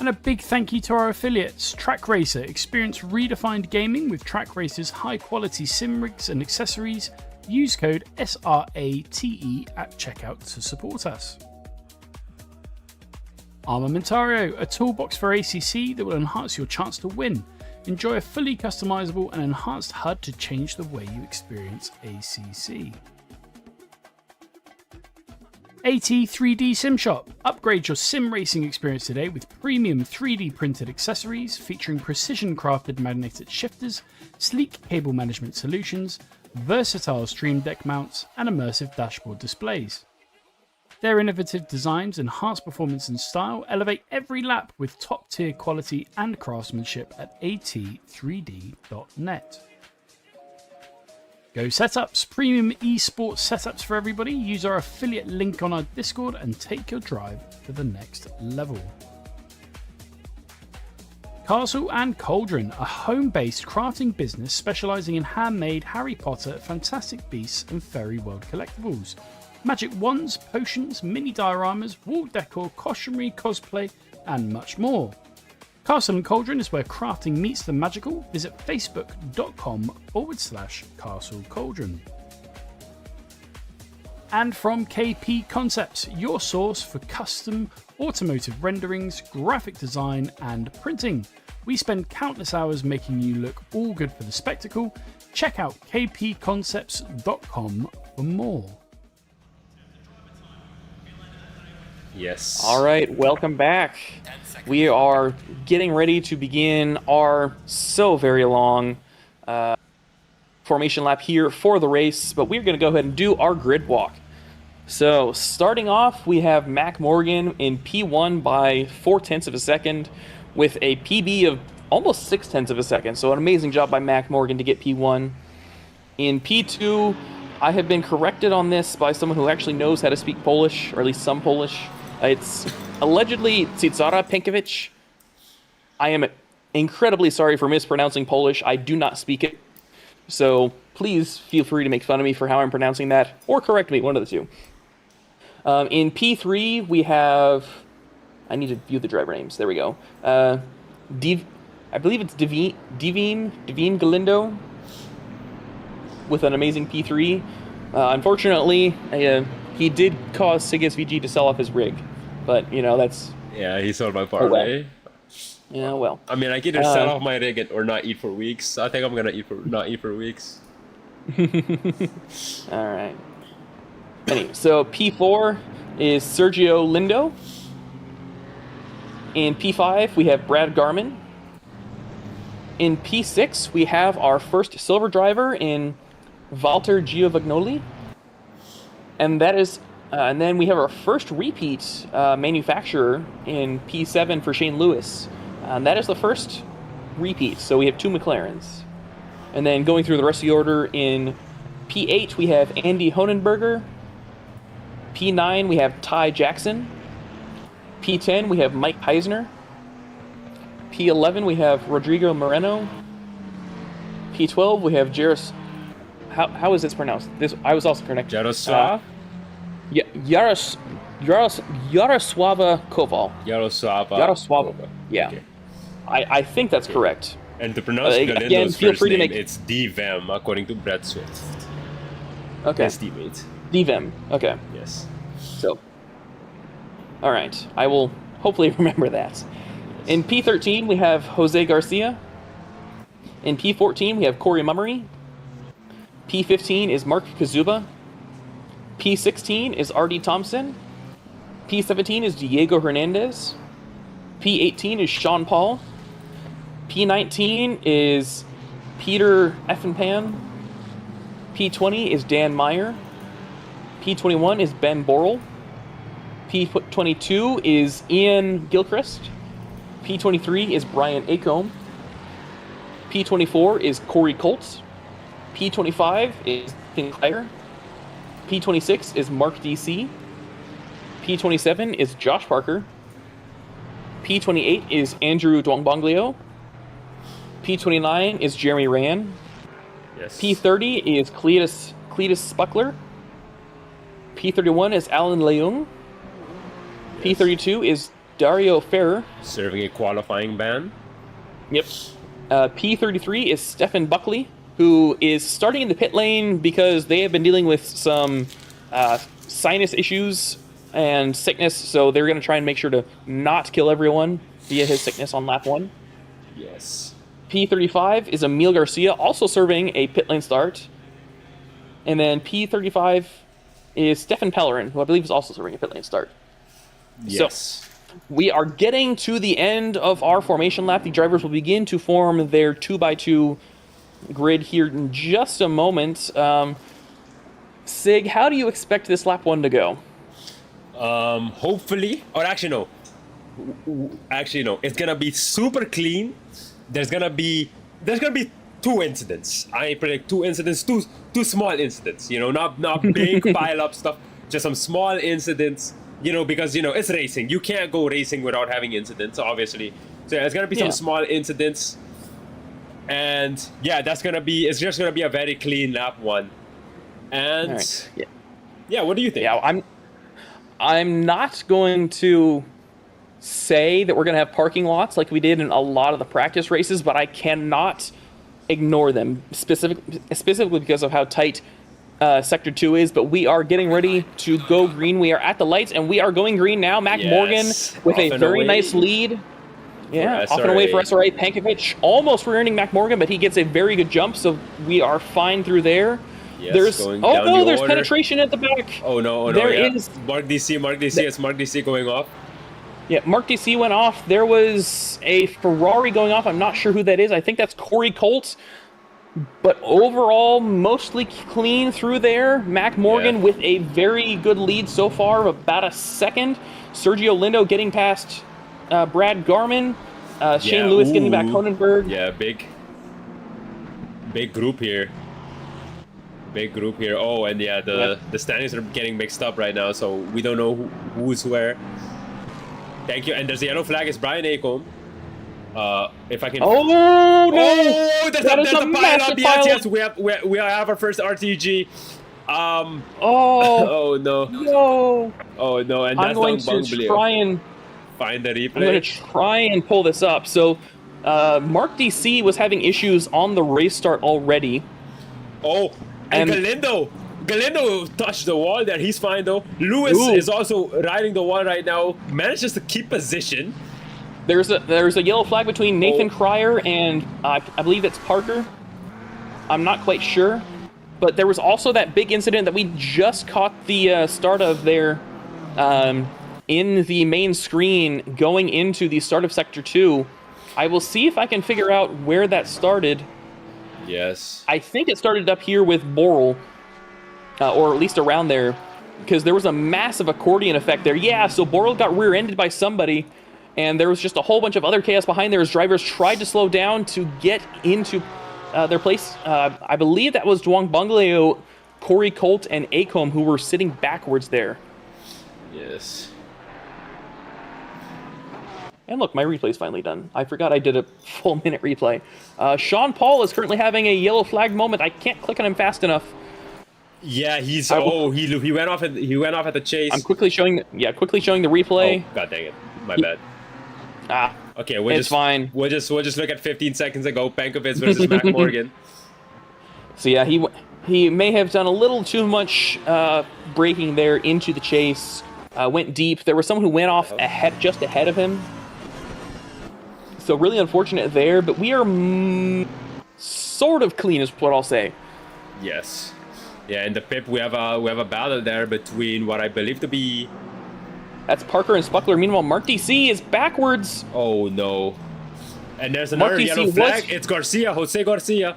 And a big thank you to our affiliates, Track Racer. Experience redefined gaming with Track Racer's high-quality sim rigs and accessories. Use code SRATE at checkout to support us. Armamentario, a toolbox for ACC that will enhance your chance to win. Enjoy a fully customizable and enhanced HUD to change the way you experience ACC. AT3D Sim Shop. Upgrade your sim racing experience today with premium 3D printed accessories featuring precision crafted magnetic shifters, sleek cable management solutions, versatile stream deck mounts, and immersive dashboard displays. Their innovative designs enhance performance and style, elevate every lap with top-tier quality and craftsmanship at at3d.net. Go Setups, premium esports setups for everybody. Use our affiliate link on our Discord and take your drive to the next level. Castle and Cauldron, a home-based crafting business specializing in handmade Harry Potter, Fantastic Beasts and Fairy World collectibles. Magic wands, potions, mini dioramas, wall decor, costumery, cosplay, and much more. Castle and Cauldron is where crafting meets the magical. Visit facebook.com/Castle Cauldron. And from KP Concepts, your source for custom automotive renderings, graphic design, and printing. We spend countless hours making you look all good for the spectacle. Check out kpconcepts.com for more. Yes. All right, welcome back. We are getting ready to begin our so very long formation lap here for the race, but we're going to go ahead and do our grid walk. So starting off, we have Mac Morgan in P1 by 0.4 of a second with a PB of almost 0.6 of a second. So an amazing job by Mac Morgan to get P1. In P2, I have been corrected on this by someone who actually knows how to speak Polish, or at least some Polish. It's allegedly Cezara Penkiewicz. I am incredibly sorry for mispronouncing Polish. I do not speak it. So please feel free to make fun of me for how I'm pronouncing that, or correct me, one of the two. In P3, we have... I need to view the driver names. There we go. I believe it's Divine Galindo with an amazing P3. Unfortunately, he did cause SIG SVG to sell off his rig. But, you know, that's... Yeah, he sold my parlay. Yeah, well. I mean, I can either sell off my rig or not eat for weeks. I think I'm gonna not eat for weeks. All right. Anyway, so P4 is Sergio Lindo. In P5, we have Brad Garman. In P6, we have our first silver driver in Walter Giovagnoli. And that is, and then we have our first repeat manufacturer in P7 for Shane Lewis. And that is the first repeat, so we have 2 McLarens. And then going through the rest of the order, in P8 we have Andy Honenberger. P9 we have Ty Jackson. P10 we have Mike Heisner. P11 we have Rodrigo Moreno. P12 we have Jaros. How is this pronounced? This I was also correct. Jaroslav? Yaroswava Koval. Yaroslava. Yeah. Okay. I think that's correct. And to pronounce Galindo's again, feel first free to name, make... it's Divem, according to Brad Swift. Okay. His teammate. Divem. Okay. Yes. So. All right. I will hopefully remember that. Yes. In P13, we have Jose Garcia. In P14, we have Corey Mummery. P15 is Mark Kazuba. P16 is R.D. Thompson. P17 is Diego Hernandez. P18 is Sean Paul. P19 is Peter Effenpan. P20 is Dan Meyer. P21 is Ben Borrell. P22 is Ian Gilchrist. P23 is Brian Acombe. P24 is Corey Colts. P25 is Sinclair. P26 is Mark DC. P27 is Josh Parker. P28 is Andrew Dwangbanglio. P29 is Jeremy Ryan. Yes. P30 is Cletus Spuckler. P31 is Alan Leung. Yes. P32 is Dario Ferrer. Serving a qualifying ban. Yep. P33 is Stefan Buckley, who is starting in the pit lane because they have been dealing with some sinus issues and sickness, so they're going to try and make sure to not kill everyone via his sickness on lap 1. Yes. P35 is Emil Garcia, also serving a pit lane start. And then P35 is Stefan Pellerin, who I believe is also serving a pit lane start. Yes. So, we are getting to the end of our formation lap. The drivers will begin to form their 2x2 grid here in just a moment. Sig, how do you expect this lap 1 to go? Hopefully, or actually no. It's gonna be super clean. There's gonna be 2 incidents. I predict 2 incidents, two small incidents. You know, not big pile up stuff. Just some small incidents. You know, because you know it's racing. You can't go racing without having incidents, obviously. So yeah, it's gonna be some small incidents, and yeah, it's just gonna be a very clean lap 1. And right. yeah, what do you think? Yeah, I'm not going to say that we're going to have parking lots like we did in a lot of the practice races, but I cannot ignore them, specifically because of how tight Sector 2 is. But we are getting ready to go green. We are at the lights, and we are going green now. Mac Morgan with a very nice lead. Yeah, off and away for SRA. Pankovic almost rear-ending Mac Morgan, but he gets a very good jump, so we are fine through there. Yes, There's going oh down no, the there's order. penetration at the back. Oh no, oh no, There yeah. is- Mark DC, it's Mark DC going off. Yeah, Mark DC went off. There was a Ferrari going off. I'm not sure who that is. I think that's Corey Colt. But overall, mostly clean through there. Mac Morgan Yeah. with a very good lead so far of about a second. Sergio Lindo getting past Brad Garman. Shane Yeah, Lewis getting back ooh. Honenberg. Yeah, big group here. Big group here. Oh, and yeah, the standings are getting mixed up right now, so we don't know who's where. Thank you. And there's a yellow flag. It's Brian Acombe. If I can. Oh no! Oh, there's That a is a pile massive up. Yes, pile. yes. We have our first RTG. Oh Oh no. no! Oh no. And I'm that's going down to Bungblio. try and Find the I'm going to replay. try and pull this up. So, Mark DC was having issues on the race start already. Oh, and And- Galindo touched the wall there. He's fine though. Lewis Ooh. is also riding the wall right now. Manages to keep position. There's a yellow flag between Nathan Oh. Cryer and I believe it's Parker. I'm not quite sure, but there was also that big incident that we just caught the start of there in the main screen going into the start of Sector 2. I will see if I can figure out where that started. Yes. I think it started up here with Boral, or at least around there, because there was a massive accordion effect there. Yeah, so Boral got rear-ended by somebody, and there was just a whole bunch of other chaos behind there as drivers tried to slow down to get into their place. I believe that was Duong Bungleo, Corey Colt, and Acombe who were sitting backwards there. Yes. And look, my replay's finally done. I forgot I did a full minute replay. Sean Paul is currently having a yellow flag moment. I can't click on him fast enough. Yeah, he's I will- he went off at the chase. I'm quickly showing the replay. Oh, god dang it. My bad. Ah, Okay, we'll it's just fine. We'll just look at 15 seconds ago. Pankovic versus Mac Morgan. So yeah, he may have done a little too much braking there into the chase. Went deep. There was someone who went off just ahead of him. So really unfortunate there, but we are sort of clean is what I'll say. Yes. Yeah, in the pip we have a battle there between what I believe to be. That's Parker and Spuckler. Meanwhile, Mark DC is backwards. Oh no. And there's Mark another DC yellow was- flag. It's Jose Garcia.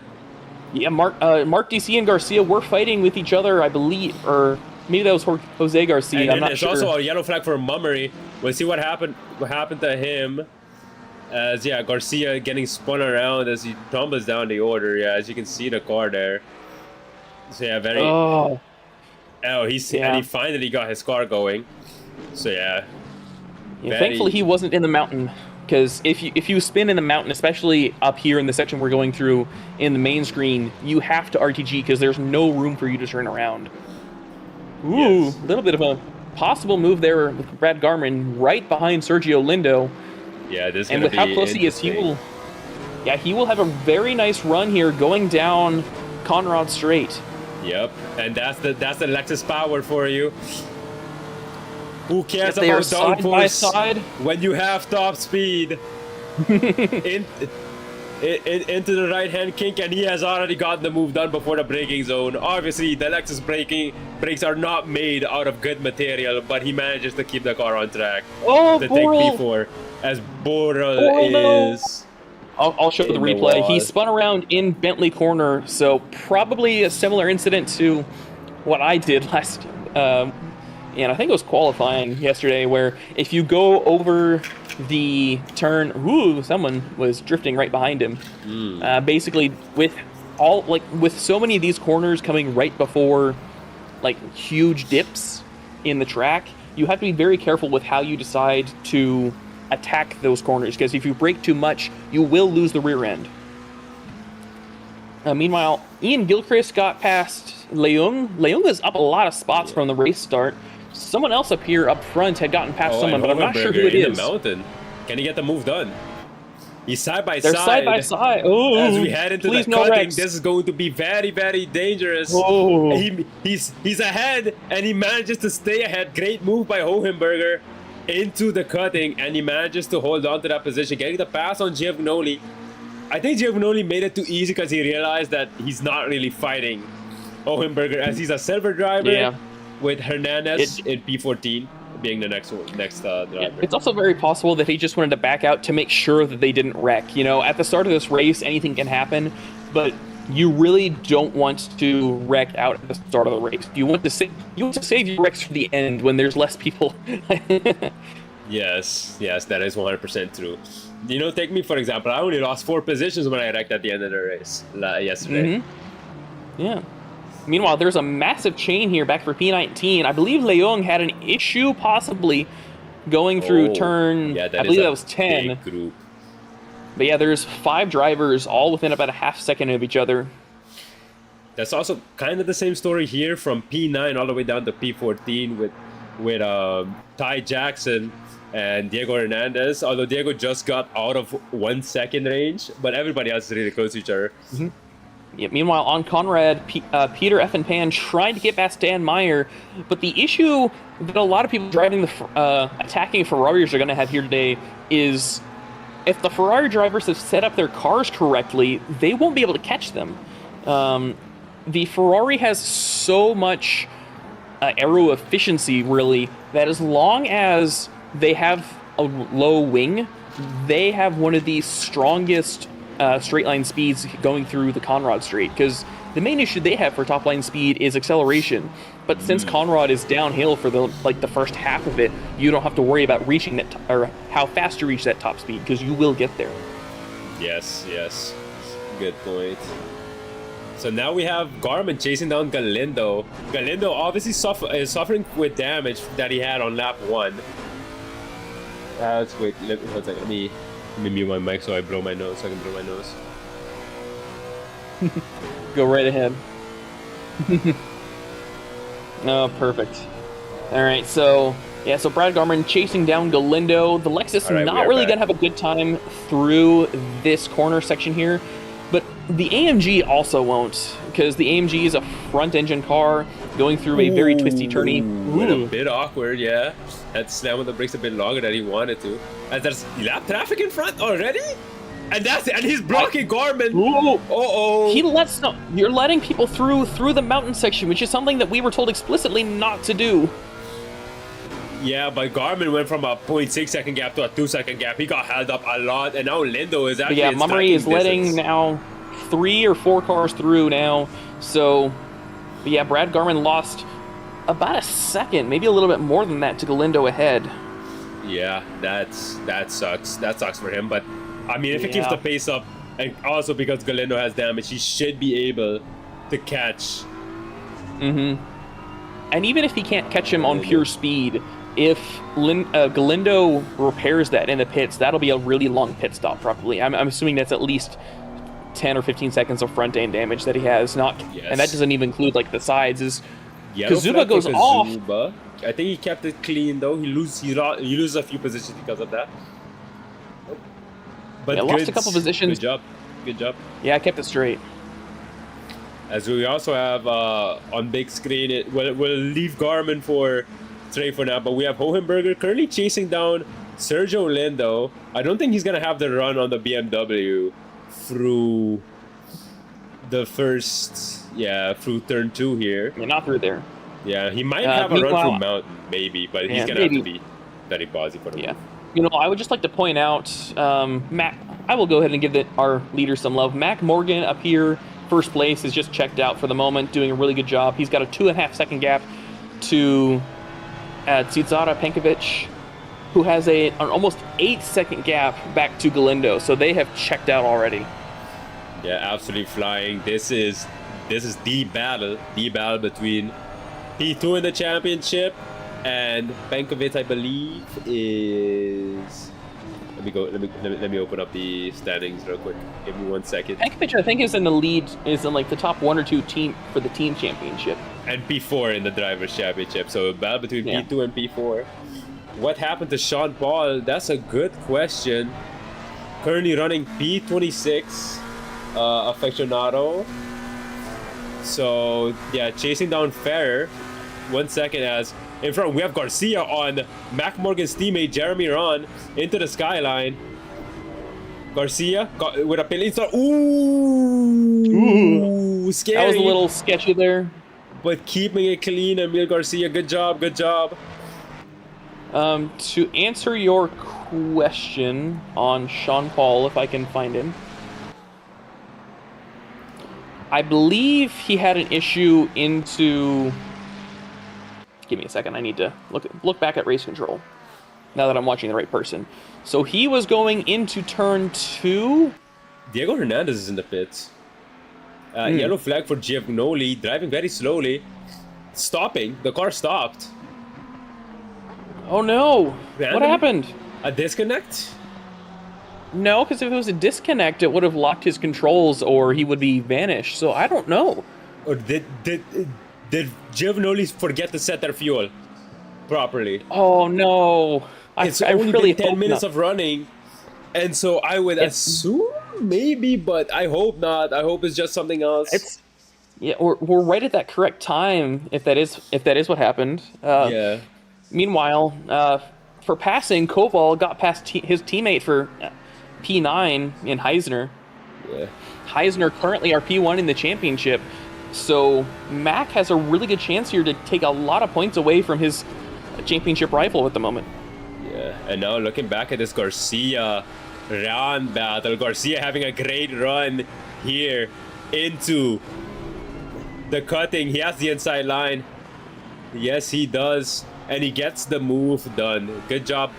Yeah, Mark DC and Garcia were fighting with each other, I believe, or maybe that was Jose Garcia. And I'm then not there's sure. also a yellow flag for Mummery. We'll see what happened to him. As yeah, Garcia getting spun around as he tumbles down the order. Yeah, as you can see the car there. So yeah, very. Oh, And Yeah. he finally got his car going. So yeah. yeah, Very- thankfully he wasn't in the mountain, because if you spin in the mountain, especially up here in the section we're going through in the main screen, you have to RTG because there's no room for you to turn around. Ooh, Yes. a little bit of a possible move there with Brad Garman right behind Sergio Lindo. Yeah, this is And gonna with how be close he is, interesting. he will have a very nice run here going down Conrad Straight. Yep, and that's the Lexus power for you. Who cares If they are about side by downforce side. when you have top speed? Into the right hand kink, and he has already gotten the move done before the braking zone. Obviously, the Lexus brakes are not made out of good material, but he manages to keep the car on track. Oh, To Boral. take P4, as Boral Boral. is. I'll show the In the replay. He wall. spun around in Bentley Corner, so probably a similar incident to what I did last, and I think it was qualifying yesterday, where if you go over the turn, ooh, someone was drifting right behind him. Basically, with so many of these corners coming right before like huge dips in the track, you have to be very careful with how you decide to attack those corners, because if you brake too much, you will lose the rear end. Meanwhile, Ian Gilchrist got past Leung. Leung is up a lot of spots from the race start. Someone else up here up front had gotten past someone, and but I'm not sure who it Hohenberger in is. the mountain. Can he get the move done? He's side by They're side. side by side. Oh, As we head into please the no cutting, wrecks. this is going to be very, very dangerous. Oh. He's ahead, and he manages to stay ahead. Great move by Hohenberger into the cutting, and he manages to hold on to that position, getting the pass on Giovinoli. I think Giovinoli made it too easy because he realized that he's not really fighting Hohenberger, as he's a silver driver, Yeah. with Hernandez in P14 being the next driver. It's also very possible that he just wanted to back out to make sure that they didn't wreck. You know, at the start of this race, anything can happen, but you really don't want to wreck out at the start of the race. You want to save your wrecks for the end when there's less people. Yes, that is 100% true. You know, take me for example. I only lost 4 positions when I wrecked at the end of the race yesterday. Yeah. Meanwhile, there's a massive chain here back for P19. I believe Leung had an issue possibly going through turn, I believe that was 10. Big group. But yeah, there's 5 drivers all within about a half second of each other. That's also kind of the same story here from P9 all the way down to P14 with Ty Jackson and Diego Hernandez. Although Diego just got out of 1 second range, but everybody else is really close to each other. Yeah, meanwhile, on Conrad, Peter Effenpan tried to get past Dan Meyer, but the issue that a lot of people driving attacking Ferraris are going to have here today is if the Ferrari drivers have set up their cars correctly, they won't be able to catch them. The Ferrari has so much aero efficiency, really, that as long as they have a low wing, they have one of the strongest straight line speeds going through the Conrad straight, because the main issue they have for top line speed is acceleration. But since Conrad is downhill for the first half of it, you don't have to worry about reaching that or how fast to reach that top speed, because you will get there. Yes, good point. So now we have Garmin chasing down Galindo. Galindo obviously is suffering with damage that he had on lap 1. Let's wait. Let me mute my mic so I blow my nose. So I can blow my nose. Go right ahead. Oh, perfect. All right, so Brad Garmin chasing down Galindo. The Lexus not really going to have a good time through this corner section here, but the AMG also won't, because the AMG is a front-engine car going through a very twisty, turny. A bit awkward, yeah. Had to slam on the brakes a bit longer than he wanted to. And there's lap traffic in front already? And he's blocking Garmin. He lets you're letting people through the mountain section, which is something that we were told explicitly not to do. Yeah, but Garmin went from a 0.6 second gap to a 2 second gap. He got held up a lot, and now Lindo is actually. But yeah, Mummery is letting now 3 or 4 cars through now. So, but yeah, Brad Garmin lost about a second, maybe a little bit more than that, to Galindo ahead. Yeah, that sucks. That sucks for him. But I mean, if he keeps the pace up, and also because Galindo has damage, he should be able to catch. And even if he can't catch him on pure speed, if Galindo repairs that in the pits, that'll be a really long pit stop probably. I'm assuming that's at least 10 or 15 seconds of front end damage that he has. And that doesn't even include like the sides. Kazuba goes off. I think he kept it clean though. He loses a few positions because of that. But lost a couple positions. Good job. Yeah, I kept it straight. As we also have on big screen, we'll leave Garmin for today for now, but we have Hohenberger currently chasing down Sergio Lindo. I don't think he's gonna have the run on the BMW through the through turn 2 here. Yeah, not through there. Yeah, he might have a run through Mountain, maybe, but he's gonna have to be very positive for him. Yeah. You know, I would just like to point out, Mac. I will go ahead and give our leader some love. Mac Morgan up here, first place, is just checked out for the moment, doing a really good job. He's got a 2.5 second gap to Cesara Penkovic, who has an almost 8 second gap back to Galindo. So they have checked out already. Yeah, absolutely flying. This is the battle between P2 in the championship, and Penkovic, I believe, is. Let me open up the standings real quick. Give me 1 second. Penkovic, I think, is in the lead, is in like the top 1 or 2 team for the team championship. And P4 in the drivers' championship. So a battle between P2 and P4. What happened to Sean Paul? That's a good question. Currently running P26 Affectionado. So yeah, chasing down Ferrer. 1 second as in front we have Garcia on Mac Morgan's teammate Jeremy Ron into the skyline. Garcia with a pin start. Ooh, Ooh, scary. That was a little sketchy there. But keeping it clean, Emil Garcia, good job, good job. To answer your question on Sean Paul, if I can find him, I believe he had an issue into... Give me a second, I need to look back at race control, now that I'm watching the right person. So he was going into turn 2. Diego Hernandez is in the pits. Yellow flag for Giovinazzi, driving very slowly. Stopping, the car stopped. Oh no! What happened? A disconnect? No, because if it was a disconnect, it would have locked his controls or he would be vanished. So I don't know. Or did Giovinazzi forget to set their fuel properly? Oh no! It's I only really been 10 hope minutes not. of running, and so I would assume maybe, but I hope not. I hope it's just something else. Yeah, we're right at that correct time if that is what happened. Yeah. Meanwhile, for passing, Koval got past his teammate for P9 in Heisner. Yeah. Heisner currently our P1 in the championship, so Mac has a really good chance here to take a lot of points away from his championship rival at the moment. Yeah, and now looking back at this Garcia run battle, Garcia having a great run here into the cutting. He has the inside line. Yes, he does. And he gets the move done. Good job.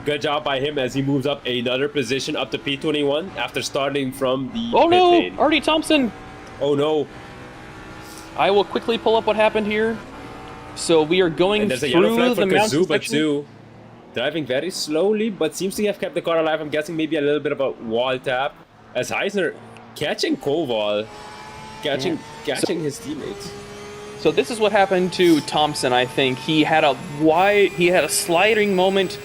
Good job by him as he moves up another position up to P21 after starting from the Oh pit no! lane. Artie Thompson! Oh no. I will quickly pull up what happened here. So we are going And there's a yellow flag through for the mountain Kazuba section. too. Driving very slowly, but seems to have kept the car alive. I'm guessing maybe a little bit of a wall tap. As Heisner catching Koval. Catching his teammates. So this is what happened to Thompson, I think. He had a sliding moment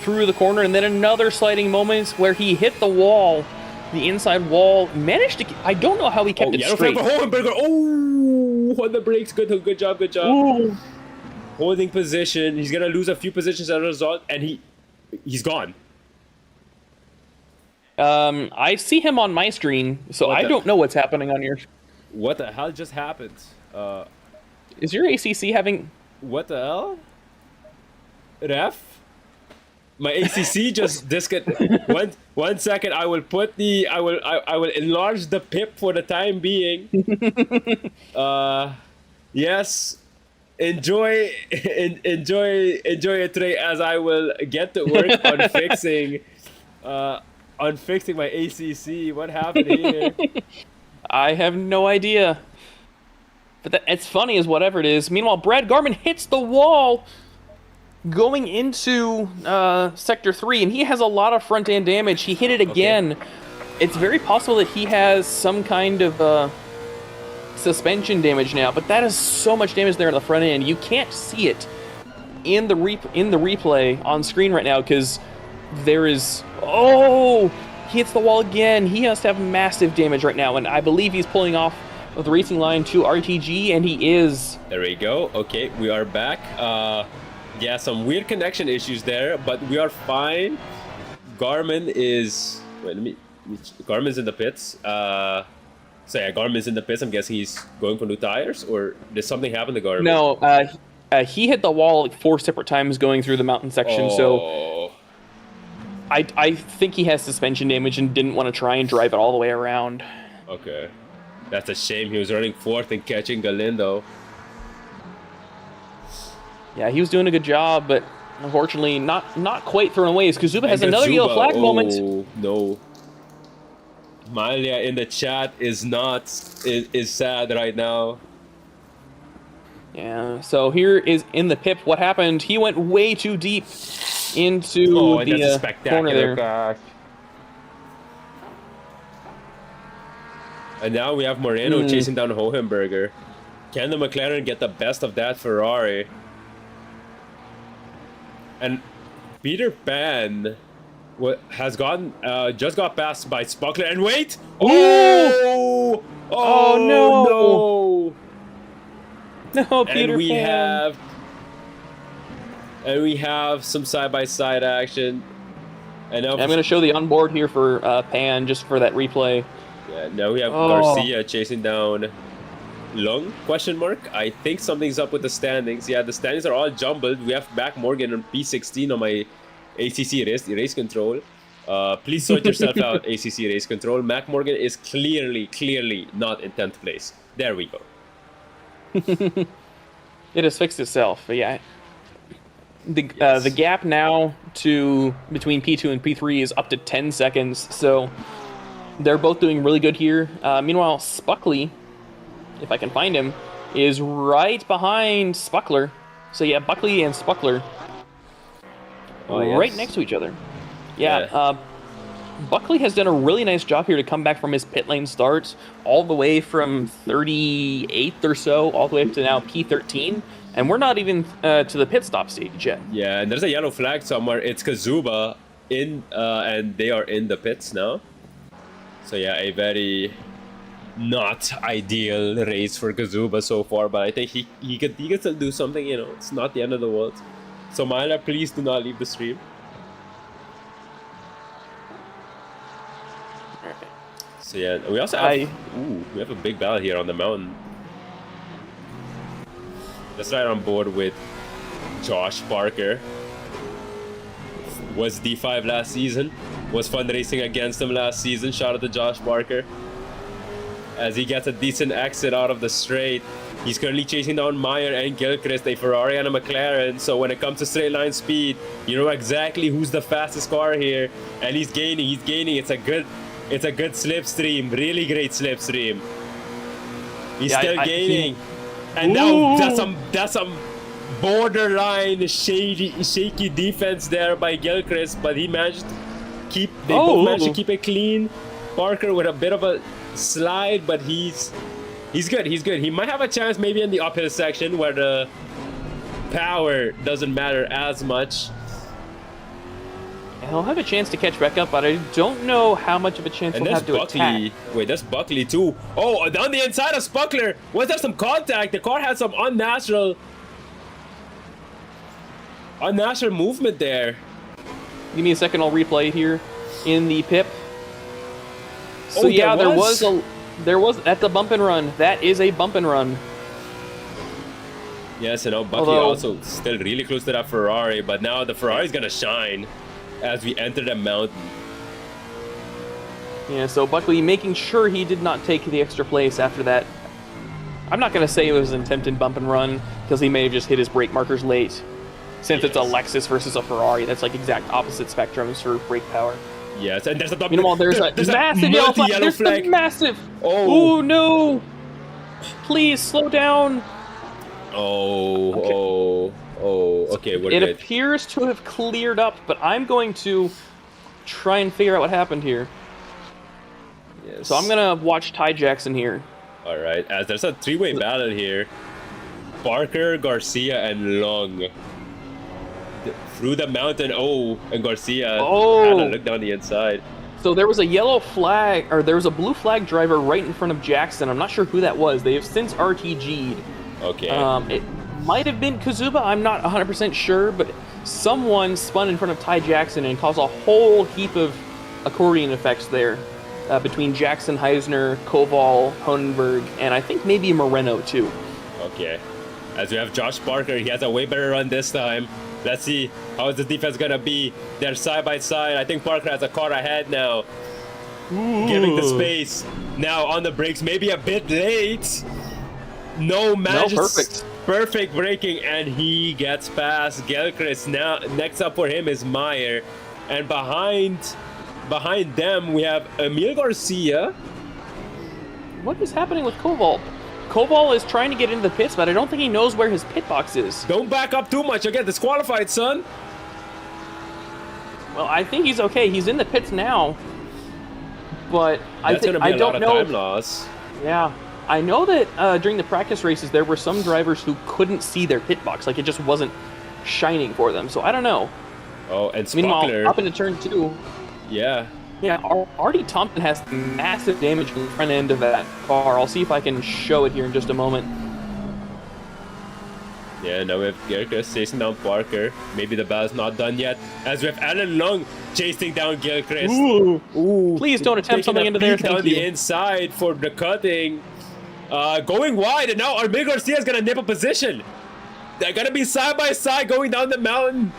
through the corner, and then another sliding moment where he hit the wall, the inside wall, managed to... I don't know how he kept it yellow straight. flag for Hohenberger. Oh, on the brakes. Good job, good job. Ooh. Holding position. He's gonna lose a few positions as a result, and he's gone. I see him on my screen, so I don't know what's happening on your... What the hell just happened? Is your ACC having... What the hell? Ref? My ACC just disconnected. One second. I will put the. I will enlarge the pip for the time being. Yes. Enjoy it, Trey, as I will get to work on fixing my ACC. What happened here? I have no idea. But it's funny as whatever it is. Meanwhile, Brad Garman hits the wall going into Sector 3, and he has a lot of front-end damage. He hit it again. Okay. It's very possible that he has some kind of suspension damage now, but that is so much damage there in the front end. You can't see it in the replay on screen right now because there is... Oh! He hits the wall again. He must have massive damage right now, and I believe he's pulling off of the racing line to RTG, and he is. There we go. Okay, we are back. Yeah, some weird connection issues there, but we are fine. Garmin is... Wait, Garmin's in the pits. So yeah, Garmin's in the pits. I'm guessing he's going for new tires, or did something happen to Garmin? No, he hit the wall like 4 separate times going through the mountain section, so... I think he has suspension damage and didn't want to try and drive it all the way around. Okay. That's a shame. He was running 4th and catching Galindo. Yeah, he was doing a good job, but unfortunately not quite thrown away. As Kazuba has another yellow flag moment. Oh, no. Malia in the chat is sad right now. Yeah, so here is in the pip what happened. He went way too deep into the corner there. Crash. And now we have Moreno chasing down Hohenberger. Can the McLaren get the best of that Ferrari? And Peter Pan has gotten just got passed by Spuckler. And wait! Oh! Oh no! No, Peter Pan. And we have some side-by-side action. And now I'm going to show the onboard here for Pan just for that replay. Yeah, now we have Oh. Garcia chasing down Lung, question mark. I think something's up with the standings. Yeah, the standings are all jumbled. We have Mac Morgan on P16 on my ACC race control. Please sort yourself out, ACC race control. Mac Morgan is clearly not in 10th place. There we go. It has fixed itself. But yeah, the gap now between P2 and P3 is up to 10 seconds. So they're both doing really good here. Meanwhile, Spuckley, if I can find him, is right behind Spuckler. So yeah, Buckley and Spuckler right next to each other. Yeah. Buckley has done a really nice job here to come back from his pit lane start all the way from 38th or so, all the way up to now P13. And we're not even to the pit stop stage yet. Yeah, and there's a yellow flag somewhere. It's Kazuba and they are in the pits now. So yeah, a very not ideal race for Kazuba so far, but I think he can still do something, you know. It's not the end of the world. So Myla, please do not leave the stream. So yeah, we also have we have a big battle here on the mountain. Let's ride on board with Josh Parker. Was D5 last season. Was fun racing against him last season. Shout out to Josh Parker. As he gets a decent exit out of the straight. He's currently chasing down Meyer and Gilchrist, a Ferrari and a McLaren. So when it comes to straight line speed, you know exactly who's the fastest car here. And he's gaining. It's a good slipstream. Really great slipstream. He's still gaining. And now that's some borderline shaky defense there by Gilchrist, but he managed to both managed to keep it clean. Parker with a bit of a slide, but he's good. He might have a chance maybe in the uphill section where the power doesn't matter as much. He'll have a chance to catch back up, but I don't know how much of a chance he'll have to attack. Wait, that's Buckley too. Oh, on the inside of Spuckler. Was there some contact? The car had some unnatural movement there. Give me a second, I'll replay it here in the pip. So there was at the bump and run. That is a bump and run. Yes, and now Buckley also still really close to that Ferrari, but now the Ferrari's gonna shine as we enter the mountain. Yeah, so Buckley making sure he did not take the extra place after that. I'm not going to say it was an attempted bump and run, because he may have just hit his brake markers late. Since it's a Lexus versus a Ferrari, that's like exact opposite spectrums for brake power. Yes, and there's a meanwhile, there's a massive yellow flag. There's flag. The massive. Oh no! Please slow down. Okay, we're good. It good. appears to have cleared up, but I'm going to try and figure out what happened here. Yes. So I'm gonna watch Ty Jackson here. All right, as there's a three-way battle here. Parker, Garcia, and Long. Through the mountain, and Garcia had a look down the inside. So there was a yellow flag, or there was a blue flag driver right in front of Jackson. I'm not sure who that was. They have since RTG'd. Okay. It might have been Kazuba, I'm not 100% sure, but someone spun in front of Ty Jackson and caused a whole heap of accordion effects there between Jackson, Heisner, Koval, Honenberg, and I think maybe Moreno too. Okay. As we have Josh Parker, he has a way better run this time. Let's see how is the defense gonna be. They're side by side. I think Parker has a car ahead now. Giving the space. Now on the brakes, maybe a bit late. Perfect braking, and he gets past Gilchrist. Now next up for him is Meyer, and behind them we have Emil Garcia. What is happening with Koval? Koval is trying to get into the pits, but I don't think he knows where his pit box is. Don't back up too much. You'll get disqualified, son. Well, I think he's okay. He's in the pits now, but I don't know. Time loss. Yeah. I know that during the practice races, there were some drivers who couldn't see their pit box. Like, it just wasn't shining for them. So, I don't know. Oh, and Spuckler. Meanwhile, up into turn 2. Yeah. Yeah, Artie Thompson has massive damage in the front end of that car. I'll see if I can show it here in just a moment. Yeah, now we have Gilchrist chasing down Parker. Maybe the battle's not done yet. As we have Alan Long chasing down Gilchrist. Ooh. Please don't attempt something into there. Down Thank you. the inside for the cutting. Going wide, and now Armin Garcia is gonna nip a position. They're gonna be side by side going down the mountain.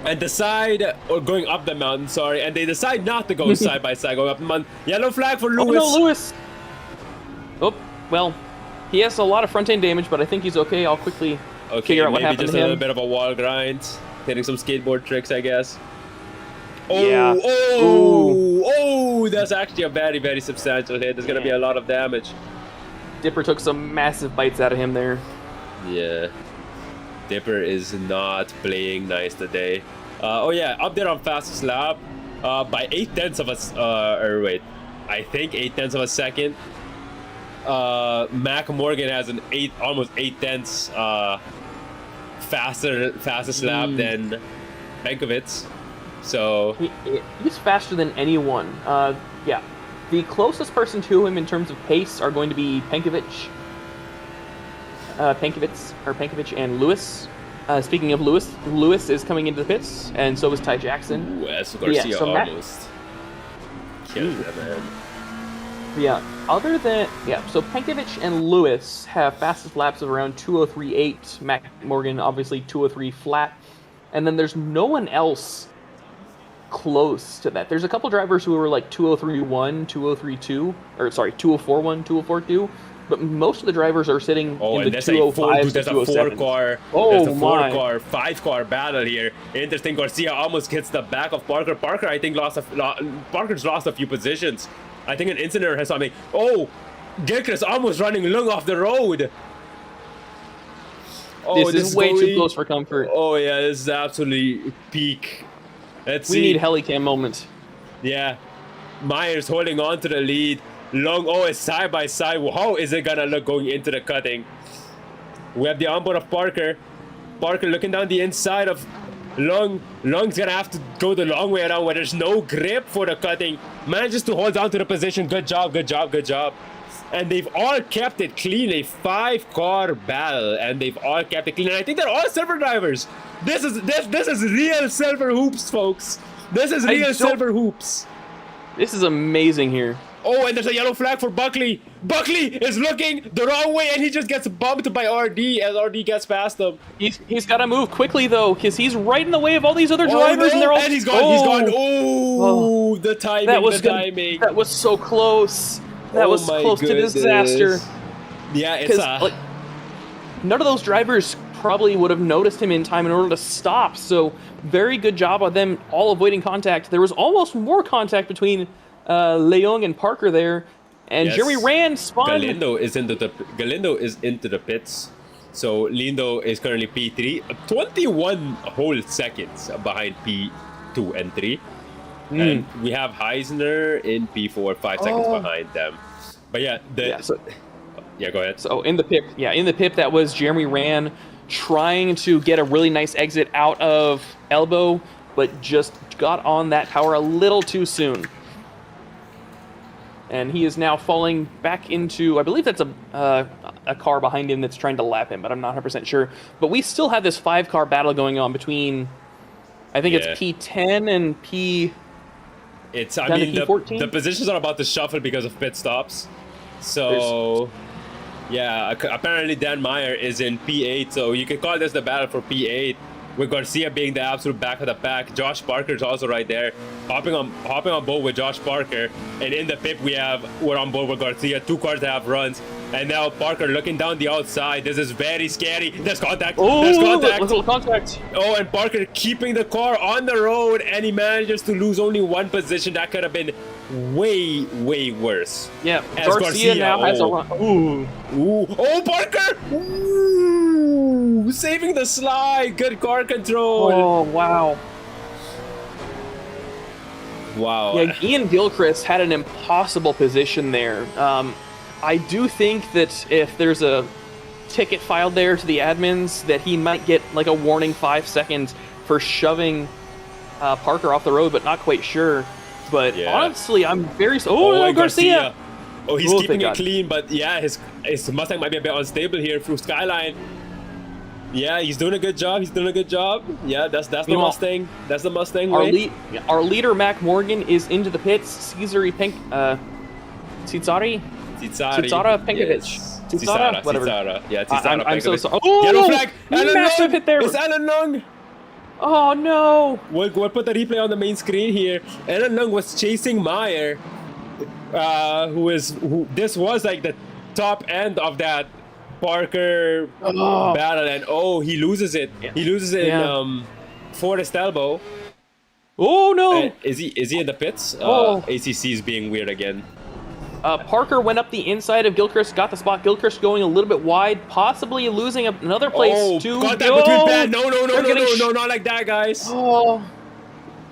And decide, or going up the mountain, sorry, and they decide not to go side by side, going up the mountain. Yellow flag for Lewis. Oh, no, Lewis. Oh, well, he has a lot of front end damage, but I think he's okay. I'll quickly figure out what happened just to him. a little bit of a wall grind, hitting some skateboard tricks, I guess. Oh, Yeah. oh, that's actually a very, very substantial hit. There's gonna be a lot of damage. Dipper took some massive bites out of him there. Yeah. Dipper is not playing nice today. Oh yeah, up there on fastest lap by 8/10 of a I think 8/10 of a second. Mac Morgan has an almost 8/10 fastest lap than Benkovic. So He's faster than anyone. Yeah, the closest person to him in terms of pace are going to be Penkovic and Lewis. Speaking of Lewis, Lewis is coming into the pits, and so is Ty Jackson. Ooh, Garcia Yeah, so almost killed that man. Yeah, so Penkovic and Lewis have fastest laps of around 2:03.8. Mac Morgan obviously 2:03 flat, and then there's no one else close to that. There's a couple drivers who were like 2:03.1, 2:03.2, or sorry, 2:04.1, 2:04.2. But most of the drivers are sitting in the 205s to 207s. There's a four-car, five-car battle here. Interesting. Garcia almost hits the back of Parker. Parker, I think, Parker's lost a few positions. I think an incident has something. Oh, Gilchrist almost running Lung off the road. Oh, this is way too close for comfort. Oh yeah, this is absolutely peak. We need helicam moment. Yeah, Myers holding on to the lead. Long, it's side by side. How is it gonna look going into the cutting? We have the onboard of Parker. Parker looking down the inside of Long. Long's gonna have to go the long way around where there's no grip for the cutting. Manages to hold on to the position. Good job, good job, good job. And they've all kept it clean. A 5-car battle, and they've all kept it clean. And I think they're all silver drivers. This is real silver hoops, folks. This is real silver hoops. This is amazing here. Oh, and there's a yellow flag for Buckley. Buckley is looking the wrong way, and he just gets bumped by RD as RD gets past him. He's got to move quickly, though, because he's right in the way of all these other drivers, and they're all... And he's gone, he's gone. Oh, the timing, timing. That was so close. That was close to disaster. Yeah, it's like, none of those drivers probably would have noticed him in time in order to stop, so very good job on them all avoiding contact. There was almost more contact between Leung and Parker there, and yes. Jeremy Rand spawned. Galindo is into the pits, so Lindo is currently P3, 21 whole seconds behind P2 and 3, and we have Heisner in P4, 5 seconds behind them. But yeah, go ahead. So in the pip, that was Jeremy Rand trying to get a really nice exit out of elbow, but just got on that tower a little too soon. And he is now falling back into, I believe that's a car behind him that's trying to lap him, but I'm not 100% sure. But we still have this 5-car battle going on between, I think it's P10 and P... the positions are about to shuffle because of pit stops. So, apparently Dan Meyer is in P8, so you can call this the battle for P8. With Garcia being the absolute back of the pack. Josh Parker's also right there, hopping on board with Josh Parker. And in the pit we're on board with Garcia. 2 cars that have runs, and now Parker looking down the outside. This is very scary. There's contact. There's contact. Little contact. Oh, and Parker keeping the car on the road, and he manages to lose only 1 position. That could have been way worse. Yeah, Garcia now has a run. Ooh. Oh, Parker! Ooh, saving the slide. Good car control. Oh, wow. Wow. Yeah, Ian Gilchrist had an impossible position there. I do think that if there's a ticket filed there to the admins, that he might get like a warning 5 seconds for shoving Parker off the road, but not quite sure. But honestly, I'm very... Oh, Garcia! Oh, he's keeping it clean, but yeah, his Mustang might be a bit unstable here through Skyline. Yeah, he's doing a good job. He's doing a good job. Yeah, that's the Meanwhile, Mustang. That's the Mustang Our, way. our leader, Mac Morgan, is into the pits. Cesare Penkovic. Cesare Penkovic. Yes. Cesara? Whatever. Cesara. Yeah, Cesara. I'm so Penkovic. sorry. Oh, Yellow flag. Alan massive Long. hit there. It's Alan Long. Oh, no. We'll put the replay on the main screen here. Alan Long was chasing Meyer, this was like the top end of that Parker battle, and he loses it. Yeah. He loses it in Forest Elbow. Oh, no. Is he in the pits? Oh. ACC is being weird again. Parker went up the inside of Gilchrist, got the spot. Gilchrist going a little bit wide, possibly losing another place to contact between Pan. No, not like that, guys. Oh.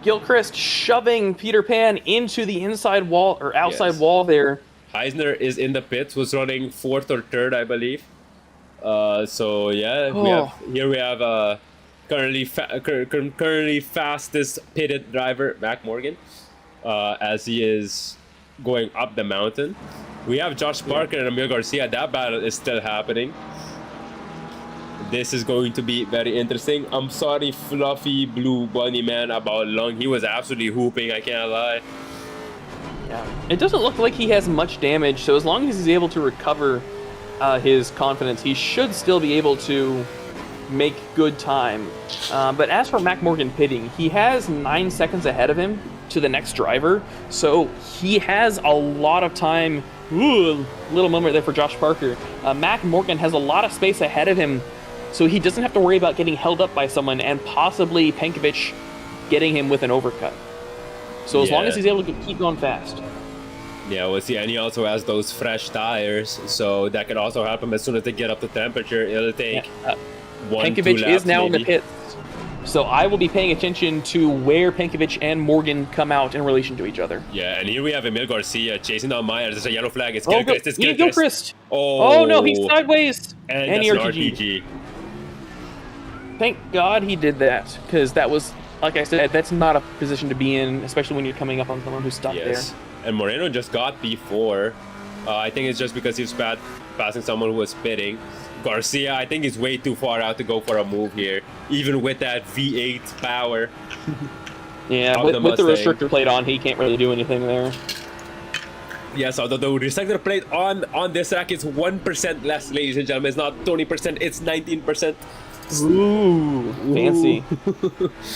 Gilchrist shoving Peter Pan into the inside wall or outside wall there. Heisner is in the pits, was running 4th or 3rd, I believe. So yeah, we have currently fastest pitted driver, Mac Morgan, as he is going up the mountain. We have Josh Parker and Emil Garcia. That battle is still happening. This is going to be very interesting. I'm sorry, Fluffy Blue Bunny Man, about Long. He was absolutely hooping, I can't lie. Yeah. It doesn't look like he has much damage, so as long as he's able to recover his confidence, he should still be able to make good time. But as for Mac Morgan pitting, he has 9 seconds ahead of him to the next driver, so he has a lot of time. Ooh, little moment there for Josh Parker. Mac Morgan has a lot of space ahead of him, so he doesn't have to worry about getting held up by someone and possibly Penkovic getting him with an overcut. So as long as he's able to keep going fast. Yeah, we'll see. And he also has those fresh tires, so that could also help him as soon as they get up to temperature. It'll take 1-2 Penkovic laps is now maybe. in the pits. So I will be paying attention to where Penkovic and Morgan come out in relation to each other. Yeah, and here we have Emil Garcia chasing down Meyer. There's a yellow flag. It's Oh, Gilchrist. It's Gilchrist. Oh, no, he's sideways. And And that's an RPG. RPG. Thank God he did that, because that was, like I said, that's not a position to be in, especially when you're coming up on someone who's stuck Yes. And Moreno just got P4. I think it's just because he was passing someone who was spitting. Garcia, I think he's way too far out to go for a move here, even with that V8 power. there. Yeah, Of with the the Mustang. restrictor plate on, he can't really do anything there. Yes, although the restrictor plate on this track is 1% less, ladies and gentlemen. It's not 20%, it's 19%. Ooh, fancy.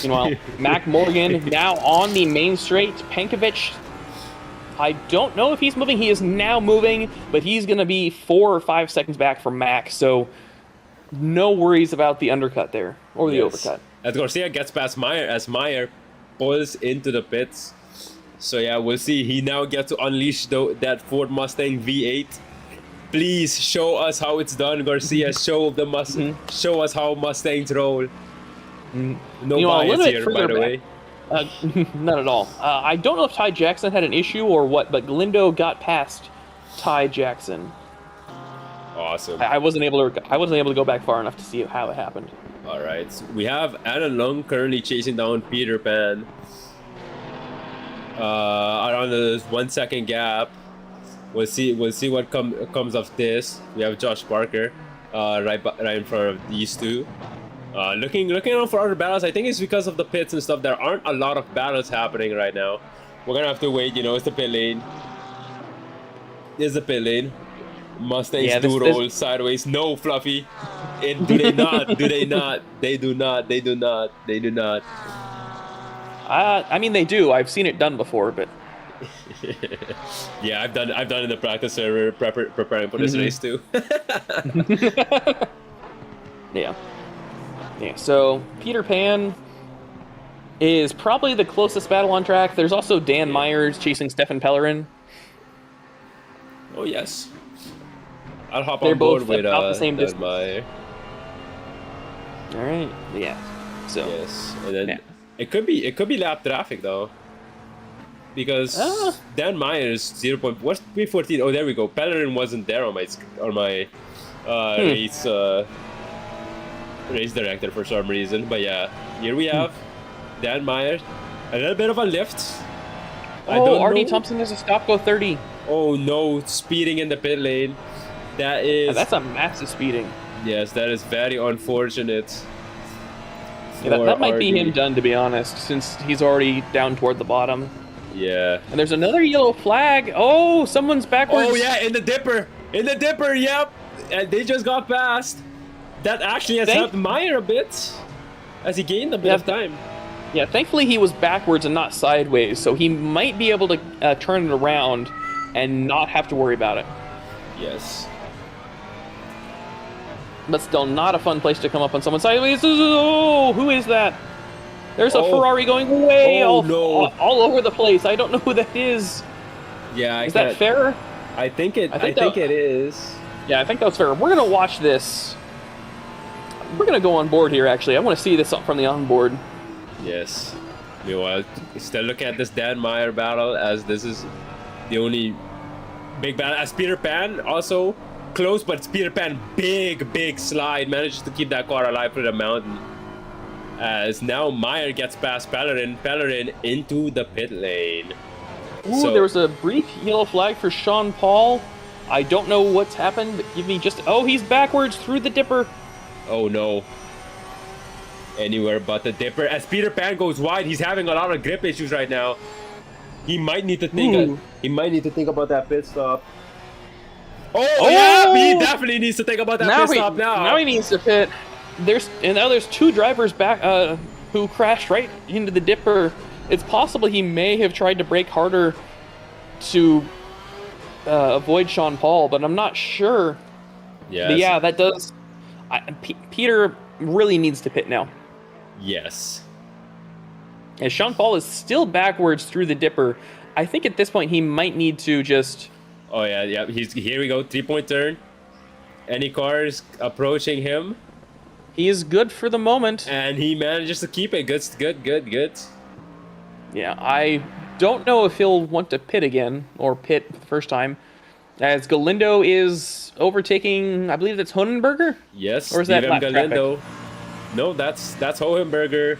Meanwhile, Mac Morgan now on the main straight. Penkovic, I don't know if he's moving. He is now moving, but he's going to be 4 or 5 seconds back from Mac, so no worries about the undercut there, or the overcut. As Garcia gets past Meyer, as Meyer pulls into the pits. So yeah, we'll see. He now gets to unleash that Ford Mustang V8. Please show us how it's done, Garcia. Show us how Mustangs roll. No bias here, by the way. Not at all. I don't know if Ty Jackson had an issue or what, but Galindo got past Ty Jackson. Awesome. I wasn't able to go back far enough to see how it happened. All right, so we have Alan Long currently chasing down Peter Pan. Around the 1 second gap. We'll see what comes of this. We have Josh Parker right in front of these two. Looking out for other battles. I think it's because of the pits and stuff. There aren't a lot of battles happening right now. We're gonna have to wait. It's the pit lane. It's the pit lane. Mustangs do roll sideways. No, Fluffy. Do they not? Do they not? They do not. They do not. They do not. I mean, they do. I've seen it done before, but yeah, I've done in the practice server preparing for this race too. Yeah. So Peter Pan is probably the closest battle on track. There's also Dan Myers chasing Stefan Pellerin. Oh yes, I'll hop They're on board both with about the same Dan distance. Meyer. All right. Yeah. So Yes, and then it could be lap traffic though, because Dan Myers 0.314. Oh, there we go. Pellerin wasn't there on my race director for some reason, but yeah, here we have Dan Myers. A little bit of a lift. Oh, Artie Thompson has a stop go 30. Oh no, speeding in the pit lane. That is... That's a massive speeding. Yes, that is very unfortunate. Yeah, that might be RD. him done, to be honest, since he's already down toward the bottom. Yeah. And there's another yellow flag. Oh, someone's backwards. Oh yeah, in the dipper. In the dipper, yep. And they just got past. That actually has helped Meyer a bit, as he gained a bit of time. Yeah, thankfully he was backwards and not sideways, so he might be able to turn it around and not have to worry about it. Yes. But still, not a fun place to come up on someone sideways. Oh, who is that? There's a Ferrari going way all over the place. I don't know who that is. Yeah, is that fair? I think it is. Yeah, I think that's fair. We're gonna watch this. We're gonna go on board here. Actually, I want to see this from the onboard. Yes. Meanwhile, still looking at this Dan Meyer battle, as this is the only big battle. As Peter Pan also close, but it's Peter Pan big slide manages to keep that car alive through the mountain. As now Meyer gets past Pellerin into the pit lane. Ooh, there was a brief yellow flag for Sean Paul. I don't know what's happened, but give me just... Oh, he's backwards through the dipper. Oh no. Anywhere but the dipper. As Peter Pan goes wide, he's having a lot of grip issues right now. He might need to think. He might need to think about that pit stop. Oh yeah, he definitely needs to think about that pit stop now. Now he needs to pit. There's two drivers back who crashed right into the dipper. It's possible he may have tried to brake harder to avoid Sean Paul, but I'm not sure. Yes. But yeah, that does. Peter really needs to pit now. Yes. And Sean Paul is still backwards through the dipper. I think at this point he might need to just... Oh yeah. Here we go, 3-point turn. Any cars approaching him? He is good for the moment. And he manages to keep it. Good. Yeah, I don't know if he'll want to pit again, or pit for the first time. As Galindo is overtaking, I believe that's Honenberger? Yes, or is that Galindo? No, that's Hohenberger.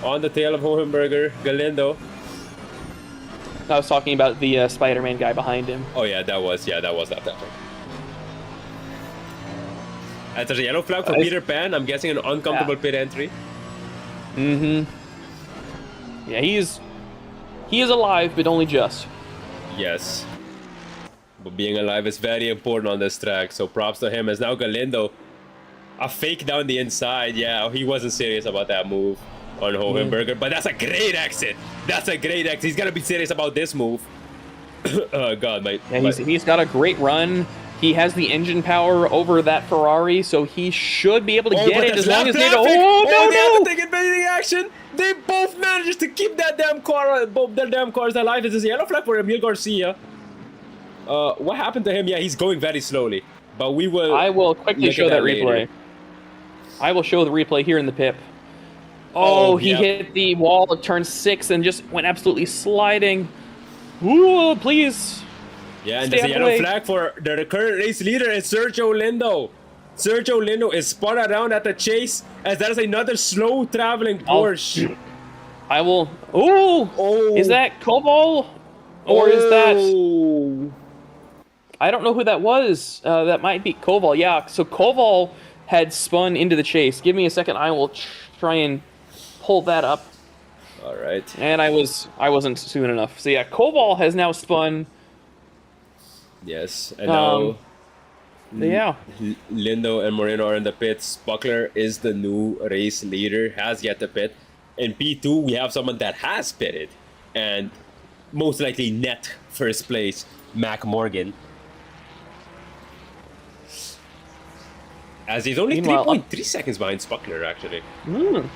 On the tail of Hohenberger, Galindo. I was talking about the Spider-Man guy behind him. Oh yeah, that was that thing. And there's a yellow flag for Peter Pan. I'm guessing an uncomfortable pit entry. Mm-hmm. Yeah, he is alive, but only just. Yes. But being alive is very important on this track, so props to him. As now Galindo, a fake down the inside. Yeah, he wasn't serious about that move on Hohenberger, but that's a great exit. He's gonna be serious about this move. Oh God, he's got a great run. He has the engine power over that Ferrari, so he should be able to get it as long as they don't. They have to take advantage of the action. They both managed to keep that damn car, both their damn cars alive. This is a yellow flag for Emil Garcia. What happened to him? Yeah, he's going very slowly. But I will quickly show that replay. Later. I will show the replay here in the pip. Oh, he hit the wall of turn 6 and just went absolutely sliding. Ooh, please. Yeah, and there's a yellow flag for the current race leader, is Sergio Lindo. Sergio Lindo is spun around at the chase, as that is another slow traveling Porsche. I will. Oh, is that Koval? Or is that... I don't know who that was. That might be Koval. Yeah, so Koval had spun into the chase. Give me a second. I will try and pull that up. All right. And I wasn't soon enough. So yeah, Koval has now spun. Yes, and now Lindo and Moreno are in the pits. Buckler is the new race leader, has yet to pit. In P2, we have someone that has pitted, and most likely net first place, Mac Morgan. As he's only 3.3 seconds behind Spuckler, actually. And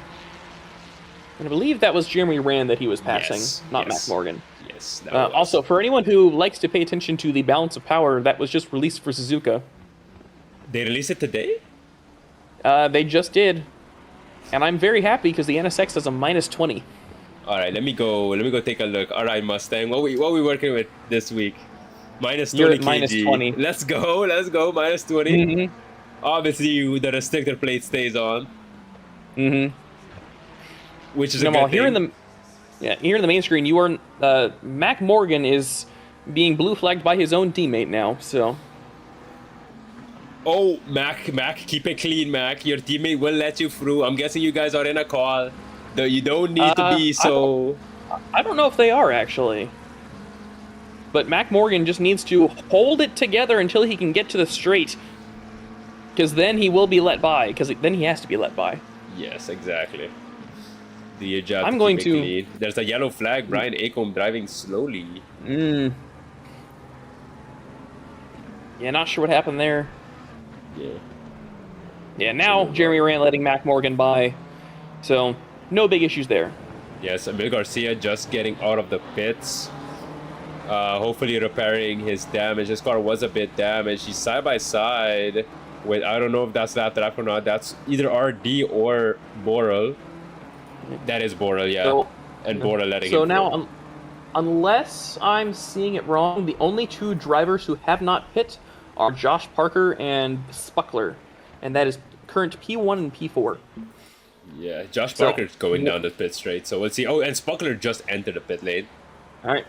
I believe that was Jeremy Rand that he was passing, not Mac Morgan. Yes. Also, for anyone who likes to pay attention to the balance of power, that was just released for Suzuka. They released it today? They just did. And I'm very happy because the NSX has a -20. All right, let me go take a look. All right, Mustang, what we working with this week? -20 kg. -20. Let's go, -20. Obviously, the restrictor plate stays on. Which is a good thing. Here in the main screen, you are Mac Morgan is being blue flagged by his own teammate now. So Oh, Mac, keep it clean, Mac. Your teammate will let you through. I'm guessing you guys are in a call. Though you don't need to be so... I don't know if they are, actually. But Mac Morgan just needs to hold it together until he can get to the straight. Because then he will be let by. Because then he has to be let by. Yes, exactly. Do your job. I'm going to... Clean. There's a yellow flag. Brian Acomb driving slowly. Yeah, not sure what happened there. Yeah. Yeah, now Jeremy Rand letting Mac Morgan by. So, no big issues there. Yes, Emil Garcia just getting out of the pits. Hopefully repairing his damage. His car was a bit damaged. He's side by side with, I don't know if that's that trap or not. That's either RD or Borel. That is Borel, yeah. So, and Borel letting so him now, through. Unless I'm seeing it wrong, the only two drivers who have not pit are Josh Parker and Spuckler. And that is current P1 and P4. Yeah, Josh Parker's going down the pit straight, so let's see. Oh, and Spuckler just entered the pit lane. All right.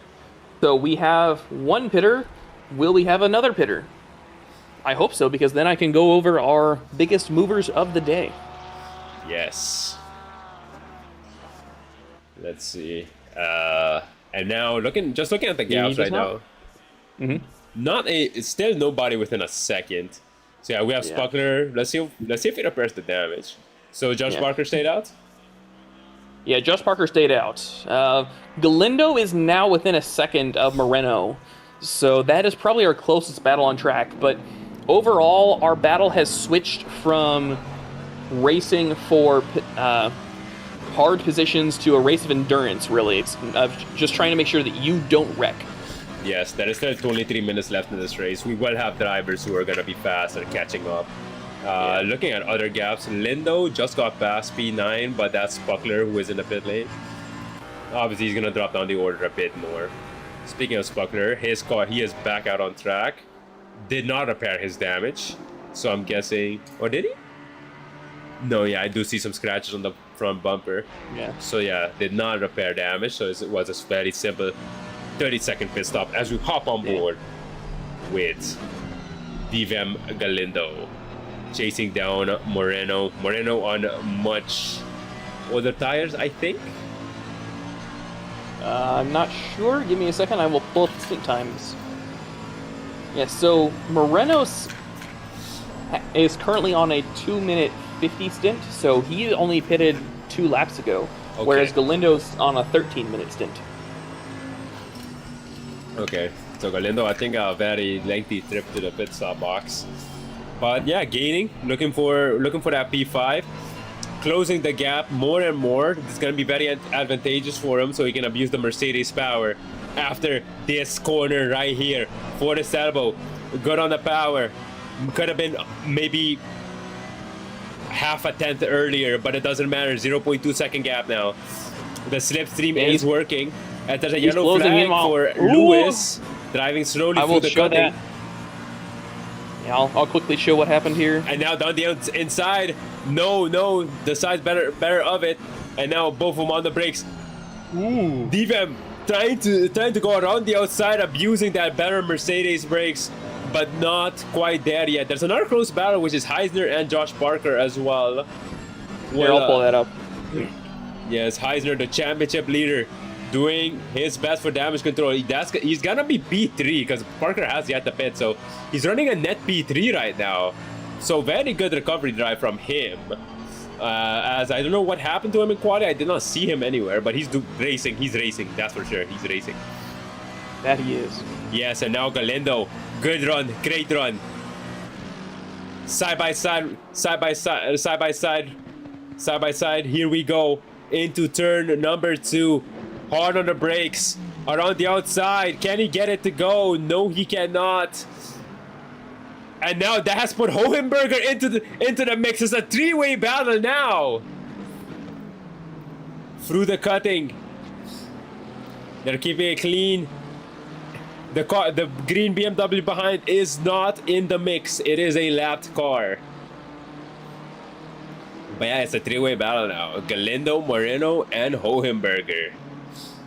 So we have one pitter. Will we have another pitter? I hope so, because then I can go over our biggest movers of the day. Yes. Let's see. And now just looking at the gaps right now. It's still nobody within a second. So yeah, we have Spuckler. Let's see if he repairs the damage. So Josh Parker stayed out? Yeah, Josh Parker stayed out. Galindo is now within a second of Moreno. So that is probably our closest battle on track. But overall, our battle has switched from racing for hard positions to a race of endurance, really. It's just trying to make sure that you don't wreck. Yes, there is still 23 minutes left in this race. We will have drivers who are going to be fast and catching up. Looking at other gaps, Lindo just got past P9, but that's Spuckler who is in the pit lane. Obviously, he's going to drop down the order a bit more. Speaking of Spuckler, his car, he is back out on track. Did not repair his damage. So I'm guessing... Or did he? No, yeah, I do see some scratches on the front bumper. Yeah. So yeah, did not repair damage. So it was a very simple 30-second pit stop as we hop on board with Divem Galindo. Chasing down Moreno. Moreno on much older tires, I think. I'm not sure. Give me a second. I will pull up the stint times. Yeah, so Moreno is currently on a 2-minute 50 stint, so he only pitted 2 laps ago, whereas Galindo's on a 13-minute stint. Okay, so Galindo, I think a very lengthy trip to the pit stop box. But yeah, gaining, looking for that P5, closing the gap more and more. It's going to be very advantageous for him, so he can abuse the Mercedes power. After this corner right here, for the elbow, good on the power. Could have been maybe half a tenth earlier, but it doesn't matter. 0.2 second gap now. The slipstream is working. And there's a yellow flag for Lewis driving slowly through the cutting. Yeah, I'll quickly show what happened here. And now down the inside. No, the side's better of it. And now both of them on the brakes. Divem trying to go around the outside, abusing that better Mercedes brakes, but not quite there yet. There's another close battle, which is Heisner and Josh Parker as well. Here, I'll pull that up. Yes, Heisner, the championship leader, doing his best for damage control. He's gonna be P3 because Parker has yet to pit, so he's running a net P3 right now. So very good recovery drive from him. As I don't know what happened to him in quali. I did not see him anywhere, but he's racing. He's racing, that's for sure. He's racing. That he is. Yes, and now Galindo. Good run, great run. Side by side. Here we go into turn number 2. Hard on the brakes. Around the outside. Can he get it to go? No, he cannot. And now that has put Hohenberger into the mix. It's a 3-way battle now. Through the cutting. They're keeping it clean. The green BMW behind is not in the mix. It is a lapped car. But yeah, it's a 3-way battle now. Galindo, Moreno, and Hohenberger.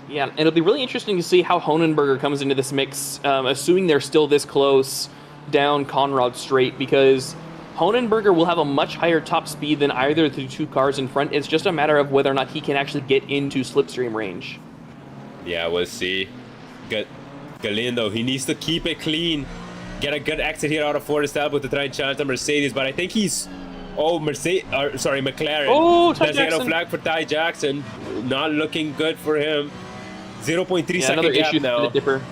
Yeah, and it'll be really interesting to see how Hohenberger comes into this mix, assuming they're still this close. down Conrad straight because Honenberger will have a much higher top speed than either of the two cars in front. It's just a matter of whether or not he can actually get into slipstream range. Yeah, we'll see. Galindo, he needs to keep it clean. Get a good exit here out of Forest Elbow to try and challenge the Mercedes, but I think he's... Oh, McLaren. Oh, Ty There's a yellow Jackson. flag for Ty Jackson. Not looking good for him. 0.3 second another gap issue now. for the Dipper.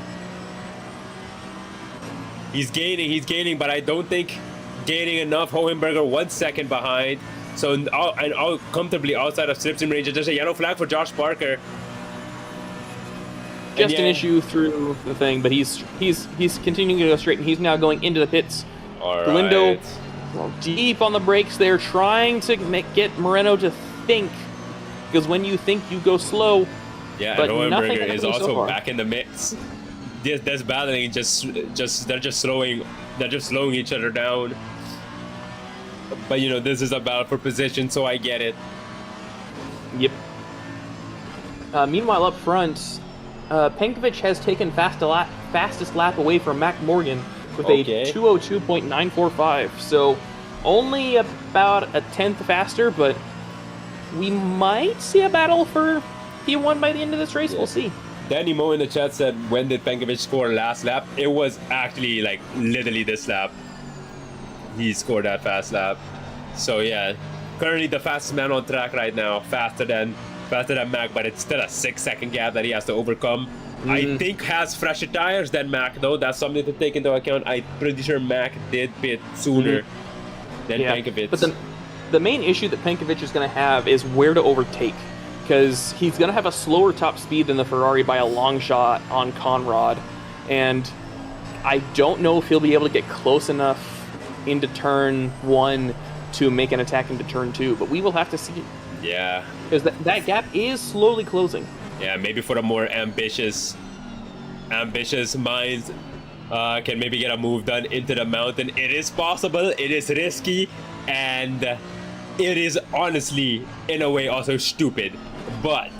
He's gaining, but I don't think gaining enough. Hohenberger 1 second behind. So out comfortably outside of slipstream range. There's a yellow flag for Josh Parker. Just an issue through the thing, but he's continuing to go straight, and he's now going into the pits. All Galindo, right. well, deep on the brakes there, trying to get Moreno to think, because when you think, you go slow. Yeah, but and nothing Hohenberger is happening so also far. back in the mix. This battling they're just slowing each other down. But you know, this is a battle for position, so I get it. Yep. Meanwhile, up front, Penkovic has taken fastest lap away from Mac Morgan with Okay. a 2:02.945. So only about a tenth faster, but we might see a battle for P1 by the end of this race. Yeah. We'll see. Danny Moe in the chat said, when did Penkovic score last lap? It was actually like literally this lap. He scored that fast lap. So yeah, currently the fastest man on track right now, faster than Mac, but it's still a 6 second gap that he has to overcome. I think has fresher tires than Mac though. That's something to take into account. I'm pretty sure Mac did pit sooner than Penkovic. But the main issue that Penkovic is going to have is where to overtake, because he's going to have a slower top speed than the Ferrari by a long shot on Conrad, and I don't know if he'll be able to get close enough into turn 1 to make an attack into turn 2, but we will have to see, Yeah. because that gap is slowly closing. Yeah, maybe for the more ambitious minds, can maybe get a move done into the mountain. It is possible, it is risky, and it is honestly, in a way, also stupid. But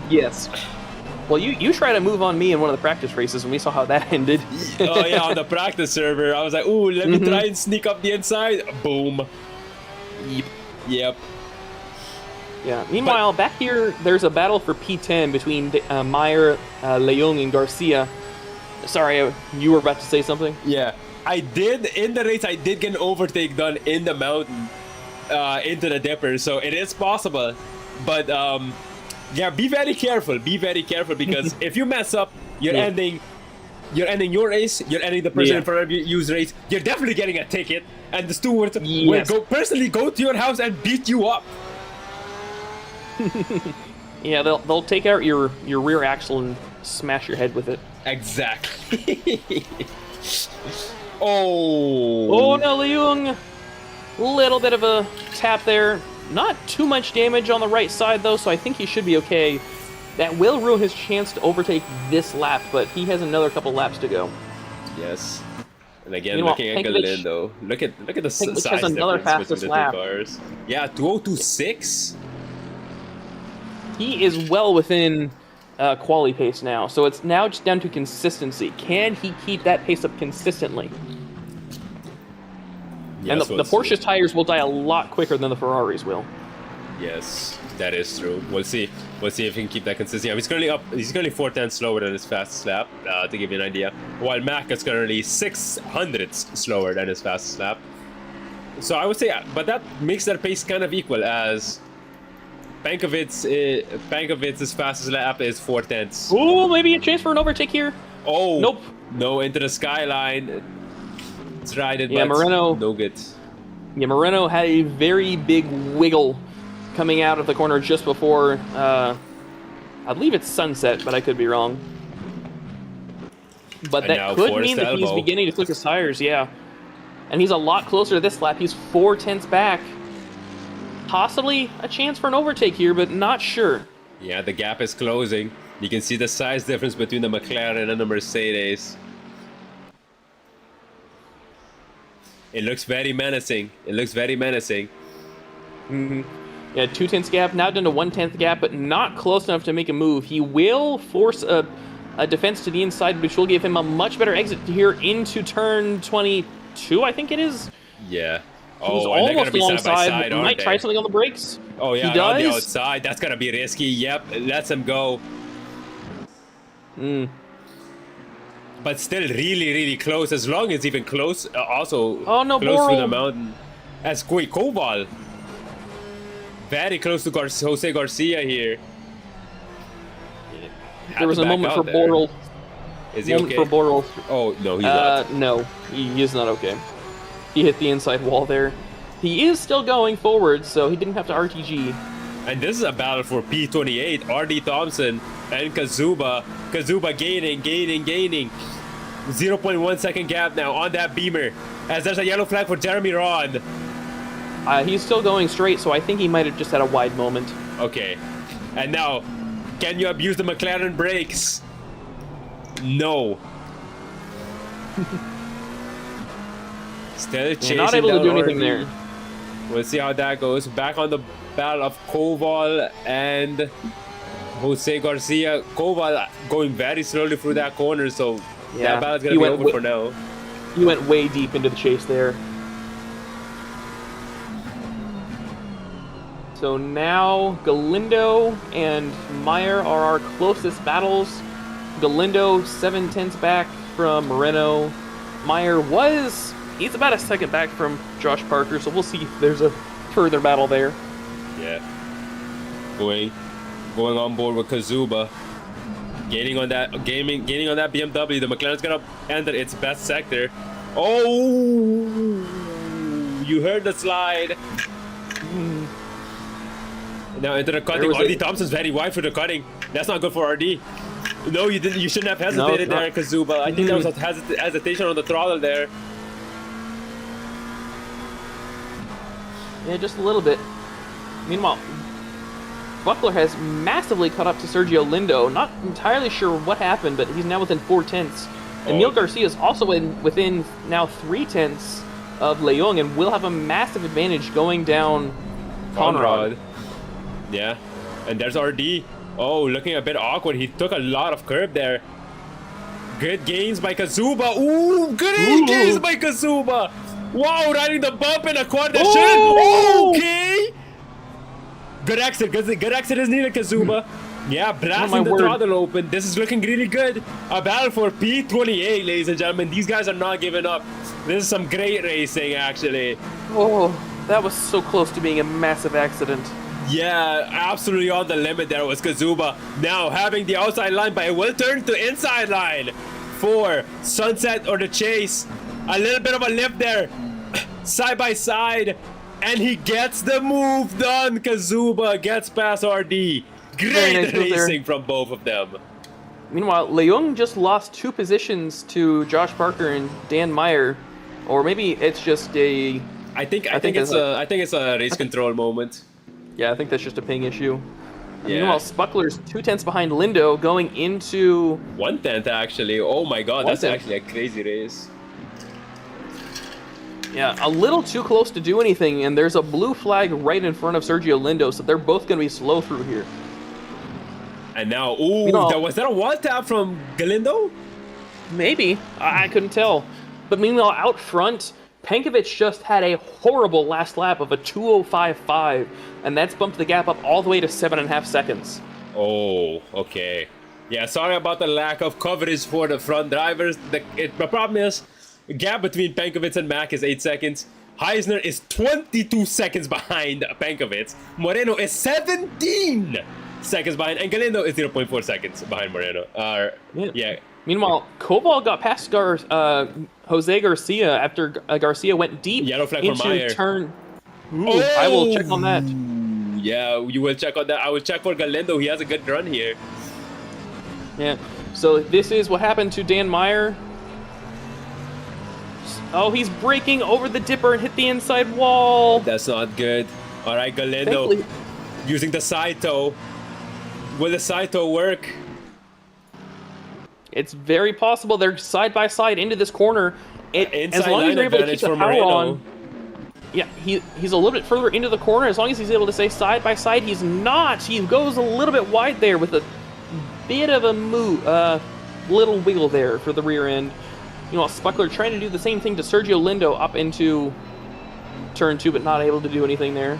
Yes. Well, you tried to move on me in one of the practice races, and we saw how that ended. oh yeah, on the practice server, I was like, ooh, let me try and sneak up the inside. Boom. Yep. Yeah. Meanwhile, back here, there's a battle for P10 between Meyer, Leung, and Garcia. Sorry, you were about to say something? Yeah. In the race, I did get an overtake done in the mountain, into the dipper, so it is possible. But, yeah, be very careful, because if you mess up, you're ending your race, you're ending the person in front of you's race, you're definitely getting a ticket, and the steward will personally go to your house and beat you up. Yeah, they'll take out your rear axle and smash your head with it. Exactly. Oh no, Leung! Little bit of a tap there. Not too much damage on the right side, though, so I think he should be okay. That will ruin his chance to overtake this lap, but he has another couple laps to go. Yes. And again, Meanwhile, looking at Penkovic- Galindo, look at the size has another difference fastest between the lap. two cars. Yeah, 2026. He is well within quali pace now, so it's now just down to consistency. Can he keep that pace up consistently? And Yes, the we'll Porsche see. tires will die a lot quicker than the Ferraris will. Yes, that is true. We'll see. We'll see if he can keep that consistency. He's currently up. He's currently 4/10 slower than his fastest lap, to give you an idea. While Mac is currently 600ths slower than his fastest lap. So I would say, but that makes their pace kind of equal, as Pankovic's fastest lap is 4/10. Oh, maybe a chance for an overtake here. Oh, Nope. No, into the skyline. Tried it, Yeah, but Moreno. no good. Yeah, Moreno had a very big wiggle coming out of the corner just before, I believe it's sunset, but I could be wrong. But And now that could Forest mean that he's Elbow. beginning to click his tires, yeah. And he's a lot closer to this lap. He's 4/10 back. Possibly a chance for an overtake here, but not sure. Yeah, the gap is closing. You can see the size difference between the McLaren and the Mercedes. It looks very menacing. Yeah, 2/10 gap, now down to 1/10 gap, but not close enough to make a move. He will force a a defense to the inside, which will give him a much better exit here into turn 22, I think it is. Yeah. He's Oh, and they're gonna almost be side by alongside. side, aren't Might they? try something on the brakes. Oh yeah, He on the does. outside. That's gonna be risky. Yep, lets him go. But still really, really close. As long as even close, also Oh, no, close to Boral. the mountain. That's quick. Koval. Very close to Jose Garcia here. Had There was to a back moment out for there. Boral. Is he Moment okay? for Boral. Oh no, he's not. No, he is not okay. He hit the inside wall there. He is still going forward, so he didn't have to RTG. And this is a battle for P28, RD Thompson and Kazuba. Kazuba gaining. 0.1 second gap now on that Beamer. As there's a yellow flag for Jeremy Ron. He's still going straight, so I think he might have just had a wide moment. Okay. And now, can you abuse the McLaren brakes? No. Still chasing Not able to down do anything RD. there. We'll see how that goes. Back on the battle of Koval and Jose Garcia. Koval going very slowly through that corner, so Yeah, that battle's he gonna be went over for now. He went way deep into the chase there. So now Galindo and Meyer are our closest battles. Galindo 7/10 back from Moreno. Meyer he's about a second back from Josh Parker, so we'll see if there's a further battle there. Yeah. Going on board with Kazuba. Gaining on that BMW. The McLaren's gonna enter its best sector. Oh, you heard the slide. Now into the cutting. was RD a- Thompson's very wide for the cutting. That's not good for RD. No, you didn't. You shouldn't have No, hesitated it's not. there, Kazuba. I think there was a hesitation on the throttle there. Yeah, just a little bit. Meanwhile, Buckler has massively caught up to Sergio Lindo. Not entirely sure what happened, but he's now within 4/10. And Neil Garcia is also within now 3/10 of Leung, and will have a massive advantage going down Conrad. Yeah, and there's RD. Oh, looking a bit awkward. He took a lot of curb there. Good gains by Kazuba. Ooh, good gains by Kazuba. Wow, riding the bump in a quad that shouldn't. Okay. Good exit. Good exit is needed, Kazuba. Yeah, blasting the throttle open. This is looking really good. A battle for P28, ladies and gentlemen. These guys are not giving up. This is some great racing, actually. Oh, that was so close to being a massive accident. Yeah, absolutely on the limit there was Kazuba. Now having the outside line, but it will turn to inside line for Sunset or the Chase. A little bit of a lift there, side by side, and he gets the move done. Kazuba gets past RD. Great nice move there. racing from both of them. Meanwhile, Leung just lost 2 positions to Josh Parker and Dan Meyer, or maybe it's just a. I think it's a race control moment. Yeah, I think that's just a ping issue. Yeah. Meanwhile, Spuckler's 2/10 behind Lindo going into. 1/10 actually. Oh my god, that's 1/10. actually a crazy race. Yeah, a little too close to do anything, and there's a blue flag right in front of Sergio Lindo, so they're both going to be slow through here. And now, ooh, Meanwhile- was that a wall tap from Galindo? Maybe. I couldn't tell. But meanwhile, out front, Pankovic just had a horrible last lap of a 2:05.5, and that's bumped the gap up all the way to 7.5 seconds. Oh, okay. Yeah, sorry about the lack of coverage for the front drivers. The problem is, the gap between Pankovic and Mack is 8 seconds. Heisner is 22 seconds behind Pankovic. Moreno is 17 seconds behind, and Galindo is 0.4 seconds behind Moreno. Yeah. Meanwhile, Koval got past Jose Garcia after Garcia went deep Yellow flag for into Meyer. turn. Ooh, I will check on that. Yeah, you will check on that. I will check for Galindo. He has a good run here. Yeah. So this is what happened to Dan Meyer. Oh, he's breaking over the dipper and hit the inside wall. That's not good. All right, Galindo Thankfully- using the side toe. Will the side toe work? It's very possible they're side by side into this corner. As Inside long as line they're able to keep advantage the for power Moreno. on. Yeah, he's a little bit further into the corner. As long as he's able to stay side by side, he's not. He goes a little bit wide there with a bit of a move. little wiggle there for the rear end. You know, Spuckler trying to do the same thing to Sergio Lindo up into turn 2, but not able to do anything there.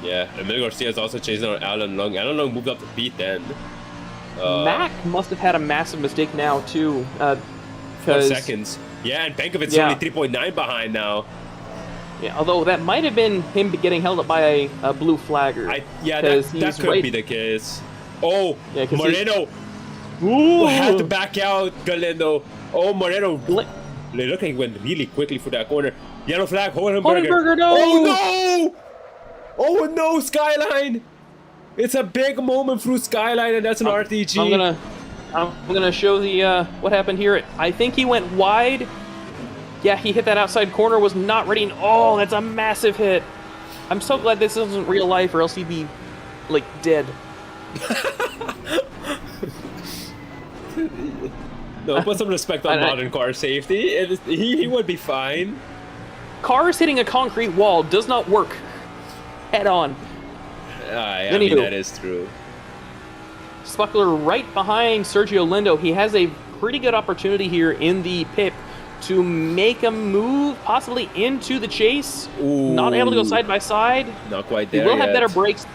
Yeah, and Miguel Garcia is also chasing on Alan Long. Alan Long moved up to P10. Mac must have had a massive mistake now, too. 4 seconds. Yeah, and Benkovic's only 3.9 behind now. Yeah, although that might have been him getting held up by a blue flagger. That could be the case. Oh, yeah, Moreno had to back out Galindo. Oh, Moreno. Look like he went really quickly for that corner. Yellow flag, Hohenberger. No! Oh, no! Oh, no, Skyline! It's a big moment through Skyline, and that's an RTG. I'm gonna show the what happened here. I think he went wide. Yeah, he hit that outside corner, was not ready. And, oh, that's a massive hit. I'm so glad this isn't real life, or else he'd be, like, dead. No, put some respect on modern car safety. He would be fine. Cars hitting a concrete wall does not work head on. I mean, that is true. Spuckler right behind Sergio Lindo. He has a pretty good opportunity here in the pit to make a move, possibly into the chase. Ooh. Not able to go side by side. Not quite there He will yet. have better brakes.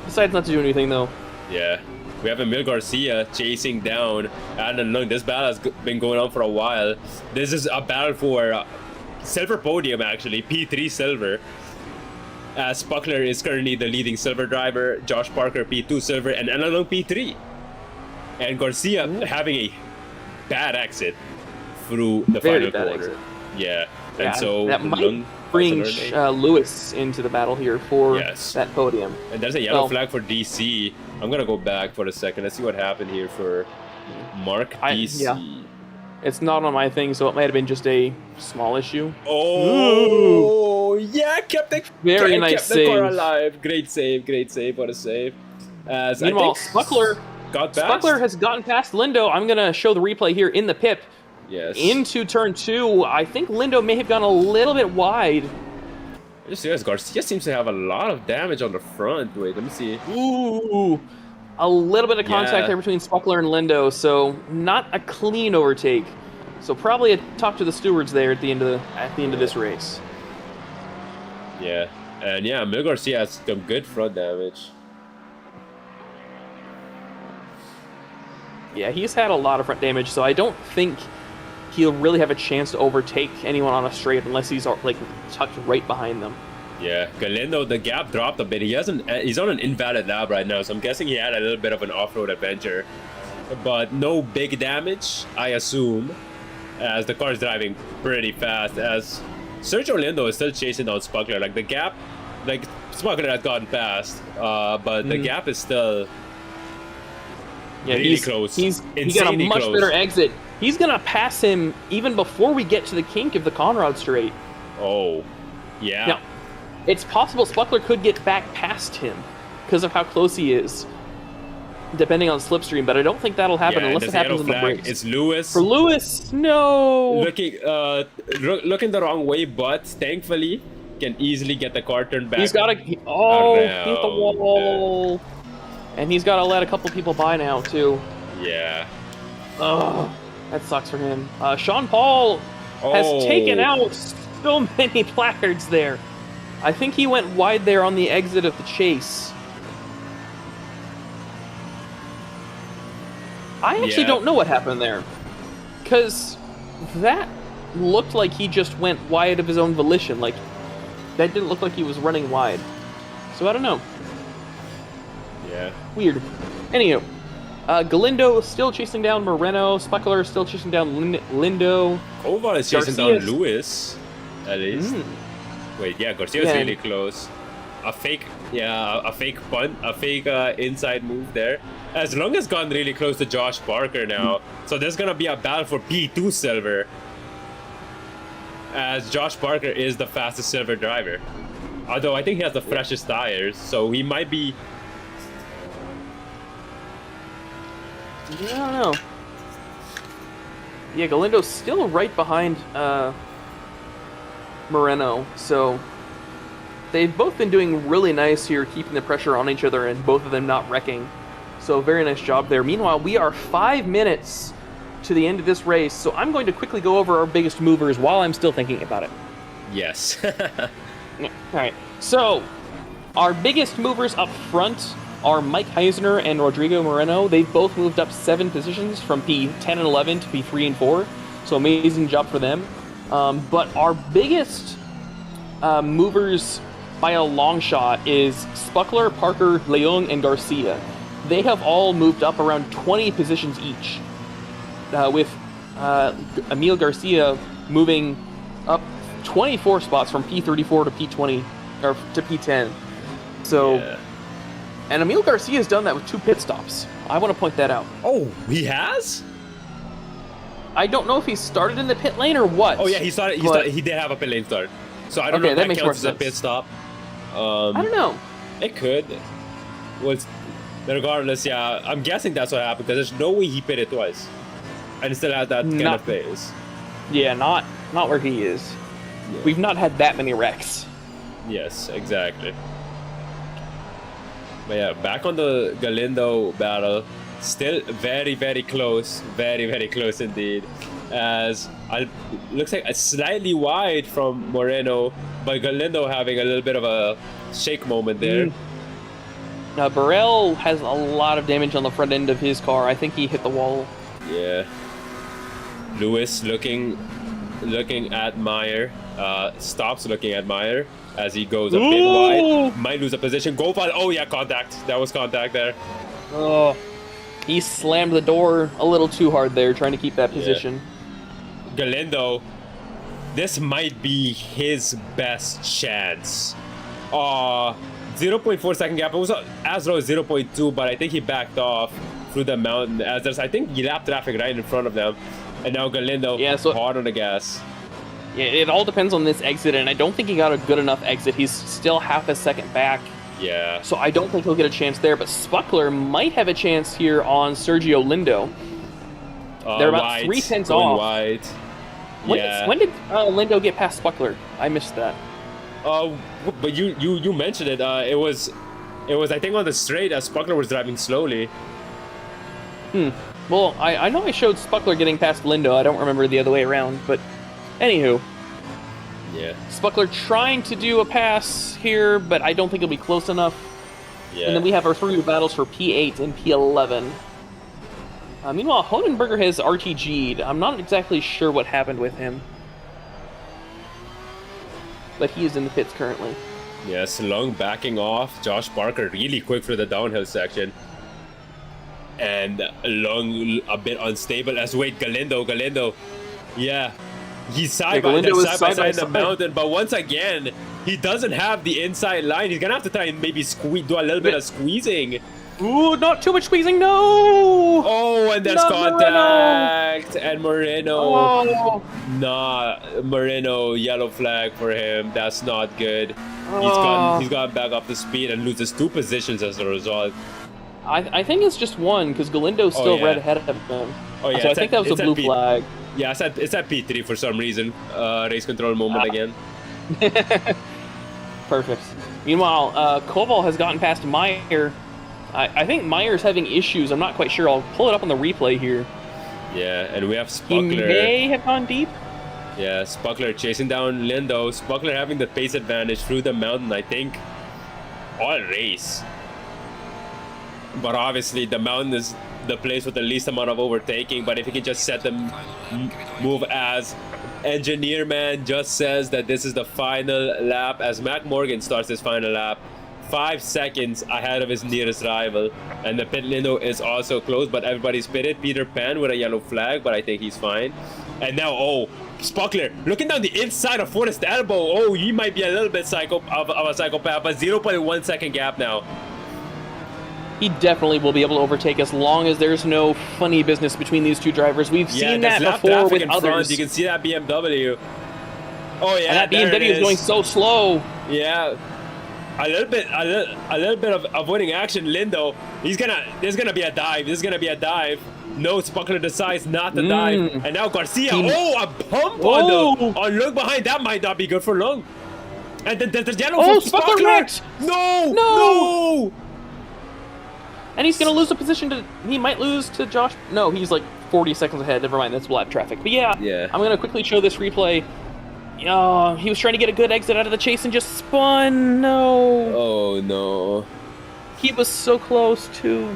Decides not to do anything, though. Yeah. We have Emil Garcia chasing down Alan Long. This battle has been going on for a while. This is a battle for silver podium, actually. P3 silver. As Spuckler is currently the leading silver driver. Josh Parker P2 silver and Alan Long P3. And Garcia having a bad exit through the Very final bad corner. exit. Yeah. And so that might bring Lewis into the battle here for that podium. And there's a yellow flag for DC. I'm gonna go back for a second. Let's see what happened here for Mark DC. Yeah. It's not on my thing, so it might have been just a small issue. Oh, yeah, kept the car alive. Great save, what a save. Meanwhile, Spuckler has gotten past Lindo. I'm gonna show the replay here in the pit. Yes. Into turn 2. I think Lindo may have gone a little bit wide. Just realized Garcia seems to have a lot of damage on the front. Wait, let me see. Ooh, a little bit of contact there between Spuckler and Lindo, so not a clean overtake. So probably a talk to the stewards there at the end of this race. Yeah, and yeah, Mil Garcia has some good front damage. Yeah, he's had a lot of front damage, so I don't think he'll really have a chance to overtake anyone on a straight unless he's like tucked right behind them. Yeah, Galindo, the gap dropped a bit. He's on an invalid lap right now, so I'm guessing he had a little bit of an off-road adventure. But no big damage, I assume, as the car is driving pretty fast, as Sergio Lindo is still chasing down Spuckler. Like, the gap, like, Spuckler has gotten past, but the gap is still really close. He got a much better exit. He's going to pass him even before we get to the kink of the Conrad straight. Oh, yeah. Now, it's possible Spuckler could get back past him because of how close he is, depending on slipstream, but I don't think that'll happen unless it happens in the brakes. It's Lewis. For Lewis, no! Looking the wrong way, but thankfully can easily get the car turned back. He's got to... Oh, he hit the wall. And he's got to let a couple people by now, too. Yeah. Oh, that sucks for him. Sean Paul has taken out so many placards there. I think he went wide there on the exit of the chase. I actually don't know what happened there. Because that looked like he just went wide of his own volition. Like, that didn't look like he was running wide. So I don't know. Yeah. Weird. Anywho, Galindo still chasing down Moreno. Spuckler still chasing down Lindo. Koval is chasing down Lewis, at least. Wait, yeah, Garcia's really close. A fake punt, a fake inside move there. As long as gone really close to Josh Parker now. So there's gonna be a battle for P2 silver. As Josh Parker is the fastest silver driver. Although I think he has the freshest tires, so he might be... I don't know. Yeah, Galindo's still right behind Moreno, so they've both been doing really nice here, keeping the pressure on each other and both of them not wrecking. So very nice job there. Meanwhile, we are 5 minutes to the end of this race, so I'm going to quickly go over our biggest movers while I'm still thinking about it. Yes. All right, so our biggest movers up front are Mike Heisner and Rodrigo Moreno. They've both moved up 7 positions from P10 and 11 to P3 and 4, so amazing job for them. But our biggest movers by a long shot is Spuckler, Parker, Leung, and Garcia. They have all moved up around 20 positions each, with Emil Garcia moving up 24 spots from P34 to P20 or to P10. So, Yeah. and Emil Garcia has done that with 2 pit stops. I want to point that out. Oh, he has? I don't know if he started in the pit lane or what. Oh yeah, he started. He did have a pit lane start. So I don't know Okay, if that that makes counts more as a pit sense. stop. I don't know. It could. Well, regardless, yeah, I'm guessing that's what happened because there's no way he pitted twice, and still had that kind Not- of pace. Yeah, not where he is. Yeah. We've not had that many wrecks. Yes, exactly. But yeah, back on the Galindo battle, still very, very close. Very, very close indeed. As looks like a slightly wide from Moreno, but Galindo having a little bit of a shake moment there. Burrell has a lot of damage on the front end of his car. I think he hit the wall. Yeah. Lewis looking at Meyer. Stops looking at Meyer as he goes a bit Ooh! wide. Might lose a position. Gopal. Oh yeah, contact. That was contact there. Oh, he slammed the door a little too hard there, trying to keep that position. Galindo, this might be his best chance. 0.4 second gap. It was as low as 0.2, but I think he backed off through the mountain as there's, I think, lap traffic right in front of them. And now Galindo hard on the gas. Yeah, it all depends on this exit, and I don't think he got a good enough exit. He's still half a second back. Yeah. So I don't think he'll get a chance there, but Spuckler might have a chance here on Sergio Lindo. They're about wide, 3/10 going off. wide. When did Lindo get past Spuckler? I missed that. But you mentioned it. It was I think on the straight as Spuckler was driving slowly. Well, I know I showed Spuckler getting past Lindo. I don't remember the other way around, but anywho. Yeah. Spuckler trying to do a pass here, but I don't think it'll be close enough. Yeah. And then we have our 3 battles for P8 and P11. Meanwhile, Honenberger has RTG'd. I'm not exactly sure what happened with him. But he is in the pits currently. Yes, Long backing off. Josh Parker really quick for the downhill section. And Long a bit unstable as wait, Galindo. Yeah. He's side by side in the mountain, but once again, he doesn't have the inside line. He's gonna have to try and maybe do a little bit of squeezing. Ooh, not too much squeezing, no! Oh, and there's contact! And Moreno. Oh. Nah, Moreno, yellow flag for him. That's not good. Oh. He's gotten back up to speed and loses 2 positions as a result. I think it's just 1, because Galindo's still right ahead of him. Oh, yeah, so I think that was a blue flag. Yeah, it's at P3 for some reason. Race control moment again. Perfect. Meanwhile, Koval has gotten past Meyer. I think Meyer's having issues. I'm not quite sure. I'll pull it up on the replay here. Yeah, and we have Spuckler. He may have gone deep. Yeah, Spuckler chasing down Lindo. Spuckler having the pace advantage through the mountain, I think, all race. But obviously, the mountain is the place with the least amount of overtaking. But if he can just set them move as Engineer Man just says that this is the final lap as Mac Morgan starts his final lap. 5 seconds ahead of his nearest rival, and the pit window is also closed, but everybody's pitted. Peter Pan with a yellow flag, but I think he's fine. And now, Spuckler looking down the inside of Forrest Elbow. Oh, he might be a little bit of a psychopath, but 0.1 second gap now. He definitely will be able to overtake as long as there's no funny business between these 2 drivers. We've seen that before with others. Front. You can see that BMW. Oh yeah, and that BMW is going so slow. Yeah. A little bit of avoiding action. Lindo, there's gonna be a dive. No, Spuckler decides not to dive, and now Garcia. A bump on Lung behind. That might not be good for Lung. And then there's yellow for Spuckler. No. And he's going to lose a position to... He might lose to Josh... No, he's like 40 seconds ahead. Never mind, that's lap traffic. But yeah, I'm going to quickly show this replay. He was trying to get a good exit out of the chase and just spun. No. Oh, no. He was so close, too.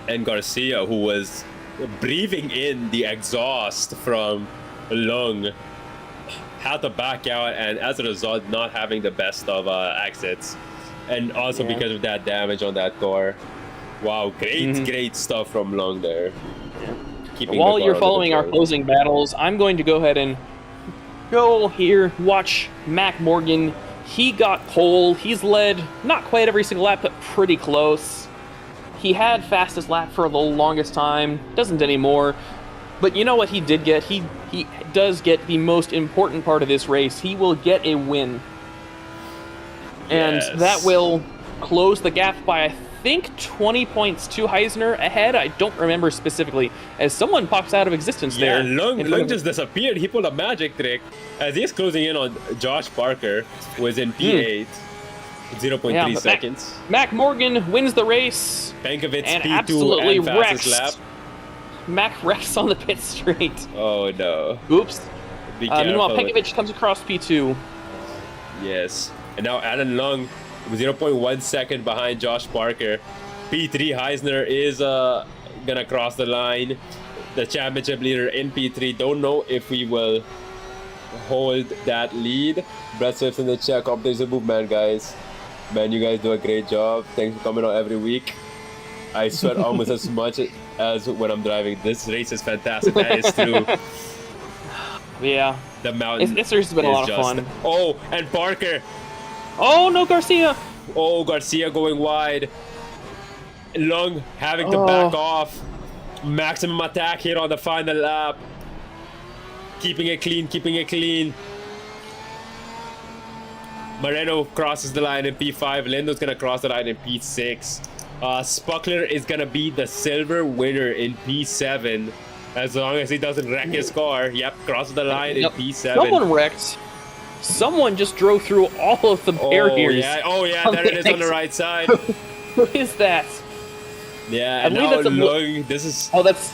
And Garcia, who was breathing in the exhaust from Lung, had to back out, and as a result, not having the best of exits. And also because of that damage on that car. Wow, great stuff from Lung there. Yeah. While you're following our closing battles, I'm going to go ahead and go here, watch Mac Morgan. He got pole. He's led not quite every single lap, but pretty close. He had fastest lap for the longest time, doesn't anymore. But you know what he did get? He does get the most important part of this race. He will get a win. And that will close the gap by, I think, 20 points to Heisner ahead. I don't remember specifically, as someone pops out of existence there. Yeah, Lung just disappeared. He pulled a magic trick. As he's closing in on Josh Parker, who is in P8. 0.3 seconds. Mac Morgan wins the race. Bankovic's and P2 absolutely and fastest wrecks. lap. Mac wrecks on the pit straight. Oh no. Oops. Be careful. Meanwhile, Penkovic comes across P2. Yes. And now Alan Lung, 0.1 second behind Josh Parker. P3 Heisner is gonna cross the line. The championship leader in P3. Don't know if we will hold that lead. Brett Swift's in the chat. There's a movement, guys. Man, you guys do a great job. Thanks for coming on every week. I sweat almost as much as when I'm driving. This race is fantastic. That is true. Yeah. The mountain. This race has been a lot of fun. Oh, and Parker. Oh, no, Garcia. Oh, Garcia going wide. Lung having to back off. Maximum attack here on the final lap. Keeping it clean. Moreno crosses the line in P5. Lindo's gonna cross the line in P6. Spuckler is gonna be the silver winner in P7, as long as he doesn't wreck his car. Yep, crosses the line in P7. Someone wrecked. Someone just drove through all of the barriers. Oh yeah, there it is on the right side. Who is that? Yeah, and now Lung, this is... Oh, that's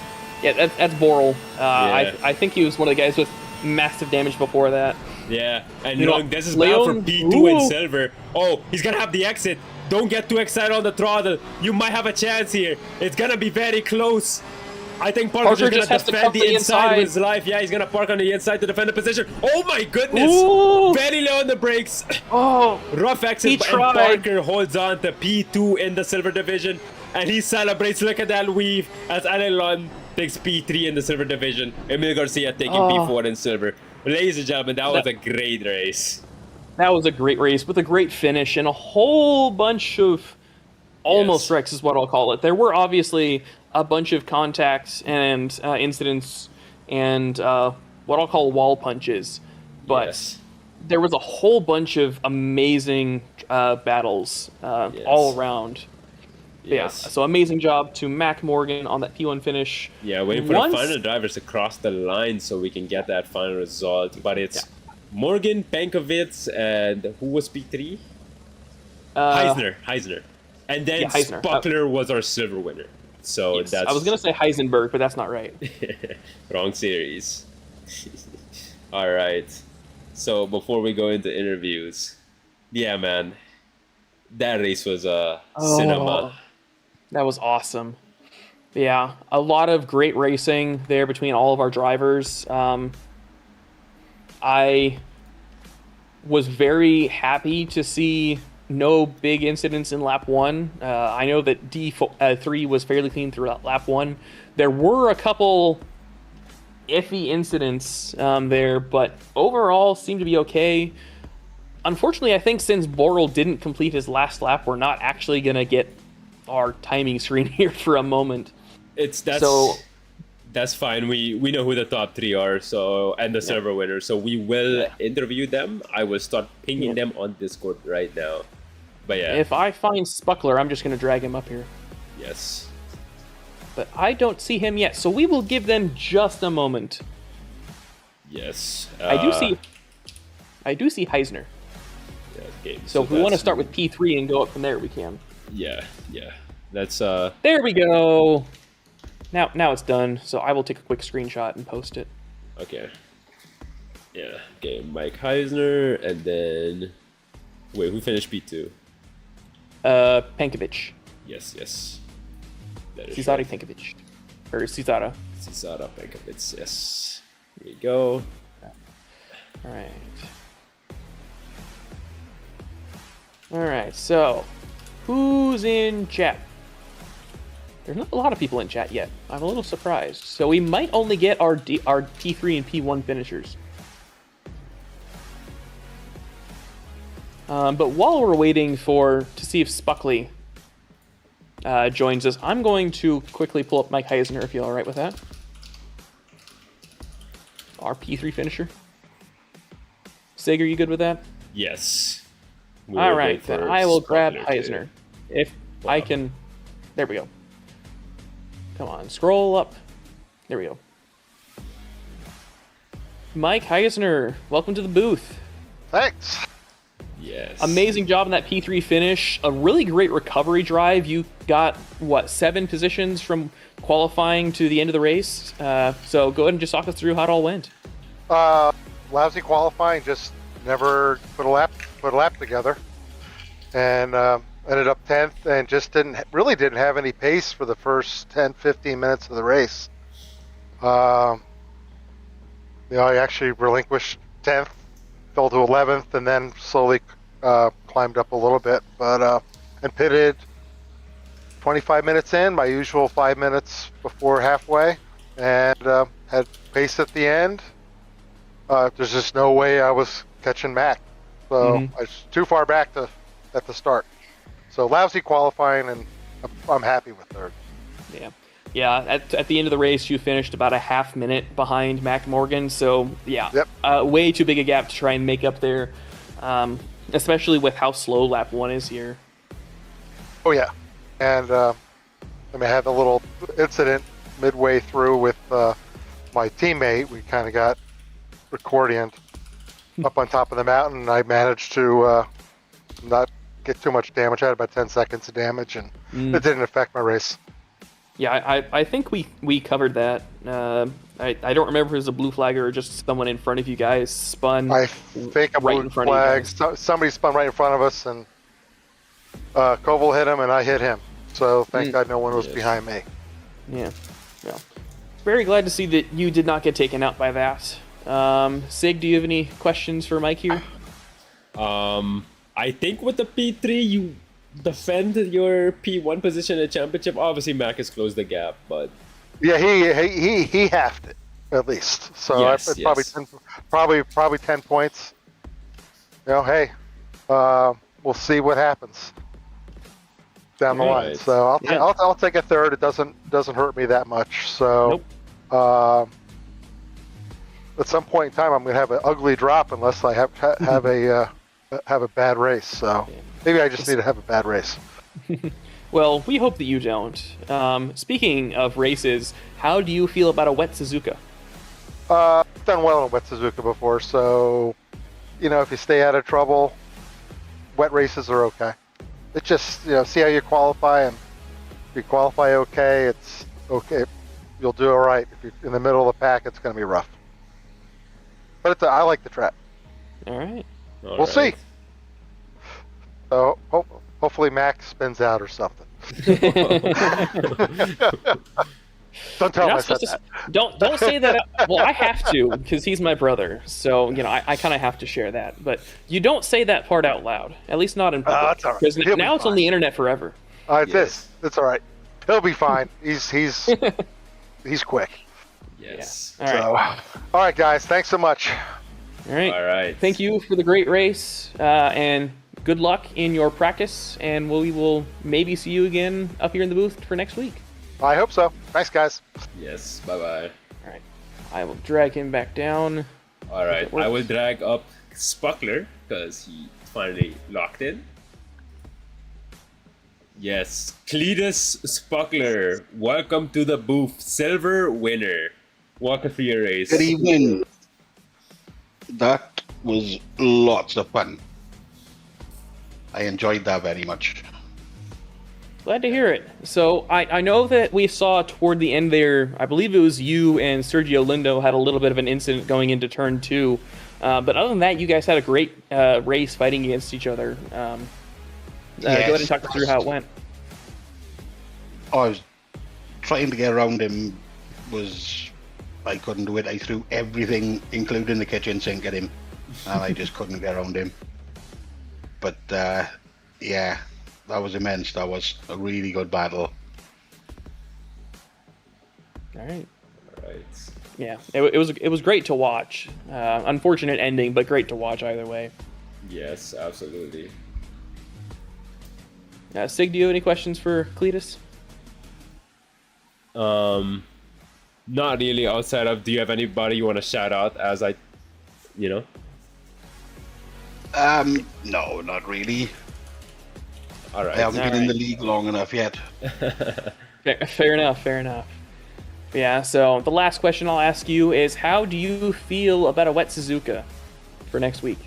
Borel. I think he was one of the guys with massive damage before that. Yeah, and Lung, this is bound for P2 and silver. Oh, he's gonna have the exit. Don't get too excited on the throttle. You might have a chance here. It's gonna be very close. I think Parker's just gonna defend the inside with his life. Yeah, he's gonna park on the inside to defend the position. Oh my goodness! Ooh. Very low on the brakes. Oh, rough exit, and Parker holds on to P2 in the silver division, and he celebrates. Look at that weave as Alelon takes P3 in the silver division. Emil Garcia taking P4 in silver. Ladies and gentlemen, that was a great race. That was a great race with a great finish and a whole bunch of almost wrecks is what I'll call it. There were obviously a bunch of contacts and incidents and what I'll call wall punches, but there was a whole bunch of amazing battles all around. Yeah, so amazing job to Mac Morgan on that P1 finish. Yeah, waiting for the final drivers to cross the line so we can get that final result. But it's Morgan, Penkovic, and who was P3? Heisner. And then Spuckler was our silver winner. So that's... I was going to say Heisenberg, but that's not right. Wrong series. All right. So before we go into interviews, yeah, man, that race was cinema. That was awesome. Yeah, a lot of great racing there between all of our drivers. I was very happy to see no big incidents in lap 1. I know that D3 was fairly clean throughout lap 1. There were a couple iffy incidents there, but overall seemed to be okay. Unfortunately, I think since Borel didn't complete his last lap, we're not actually going to get our timing screen here for a moment. That's fine. We know who the top 3 are, so and the silver winner. So we will interview them. I will start pinging them on Discord right now. But yeah, if I find Spuckler, I'm just going to drag him up here. Yes. But I don't see him yet, so we will give them just a moment. Yes. I do see Heisner. Yeah, okay. So if we want to start with P3 and go up from there, we can. Yeah. Let's There we go. Now it's done. So I will take a quick screenshot and post it. okay. Yeah. Okay, Mike Heisner, and then wait, who finished P2? Pankovic. Yes. That is Cesare right. Pankovic. Or Cesara. Cesara Pankovic, yes. Here we go. Alright. Alright, so who's in chat? There's not a lot of people in chat yet. I'm a little surprised. So we might only get our T3 and P1 finishers. But while we're waiting to see if Spuckley joins us, I'm going to quickly pull up Mike Heisner if you're alright with that. Our P3 finisher. Sig, are you good with that? Yes. All right, then I will grab Spuckler, Heisner. too. If Wow. I can... There we go. Come on, scroll up. There we go. Mike Heisner, welcome to the booth. Thanks. Yes. Amazing job in that P3 finish. A really great recovery drive. You got, 7 positions from qualifying to the end of the race. So go ahead and just talk us through how it all went. Lousy qualifying, just never put a lap together, and ended up 10th, and just didn't have any pace for the first 10-15 minutes of the race. I actually relinquished 10th, fell to 11th, and then slowly climbed up a little bit, but and pitted 25 minutes in, my usual 5 minutes before halfway, and had pace at the end. There's just no way I was catching Mac, so I was too far back at the start. So lousy qualifying, and I'm happy with third. Yeah. At the end of the race, you finished about a half minute behind Mac Morgan. So yeah, way too big a gap to try and make up there, especially with how slow lap 1 is here. Oh yeah, and I had a little incident midway through with my teammate. We kind of got accordioned up on top of the mountain. I managed to not get too much damage. I had about 10 seconds of damage, and it didn't affect my race. Yeah, I think we covered that. I don't remember if it was a blue flag or just someone in front of you guys spun. I think a right blue in front of you flag. guys. Somebody spun right in front of us, and Koval hit him, and I hit him. So thank God no one was behind me. Yeah. Very glad to see that you did not get taken out by that. Sig, do you have any questions for Mike here? I think with the P3, you defend your P1 position in the championship. Obviously, Mac has closed the gap, but Yeah, he halved it at least. So Yes, probably 10 points. Hey, we'll see what happens down the line. Right. So I'll take a third. It doesn't hurt me that much. So at some point in time, I'm gonna have an ugly drop unless I have a bad race. So maybe I just need to have a bad race. Well, we hope that you don't. Speaking of races, how do you feel about a wet Suzuka? I've done well in a wet Suzuka before, so if you stay out of trouble, wet races are okay. It's just see how you qualify, and if you qualify okay, it's okay. You'll do all right. If you're in the middle of the pack, it's going to be rough. But I like the track. All right. We'll see. So hopefully Max spins out or something. Don't tell him I said that. Don't say that. Well, I have to because he's my brother. So I kind of have to share that. But you don't say that part out loud. At least not in public. That's all right. Because He'll be now it's on fine. the internet forever. It's all right. He'll be fine. He's quick. yes. All right. So, all right, guys. Thanks so much. All right. All right. Thank you for the great race, and good luck in your practice. And we will maybe see you again up here in the booth for next week. I hope so. Thanks, guys. Yes. Bye-bye. All right. I will drag him back down. All right. If it works. I will drag up Spuckler because he finally locked in. Yes. Cletus Spuckler, welcome to the booth. Silver winner. Walk us through your race. Good evening. That was lots of fun. I enjoyed that very much. Glad to hear it. So I know that we saw toward the end there, I believe it was you and Sergio Lindo had a little bit of an incident going into turn 2. But other than that, you guys had a great race fighting against each other. Go ahead and talk us through how it went. I was trying to get around him. I couldn't do it. I threw everything, including the kitchen sink, at him, and I just couldn't get around him. But yeah, that was immense. That was a really good battle. All right. Right. Yeah, it was great to watch. Unfortunate ending, but great to watch either way. Yes, absolutely. Sig, do you have any questions for Cletus? Not really. Outside of, do you have anybody you want to shout out? As no, not really. All right. I haven't been in the league long enough yet. Fair enough. Yeah, so the last question I'll ask you is, how do you feel about a wet Suzuka for next week?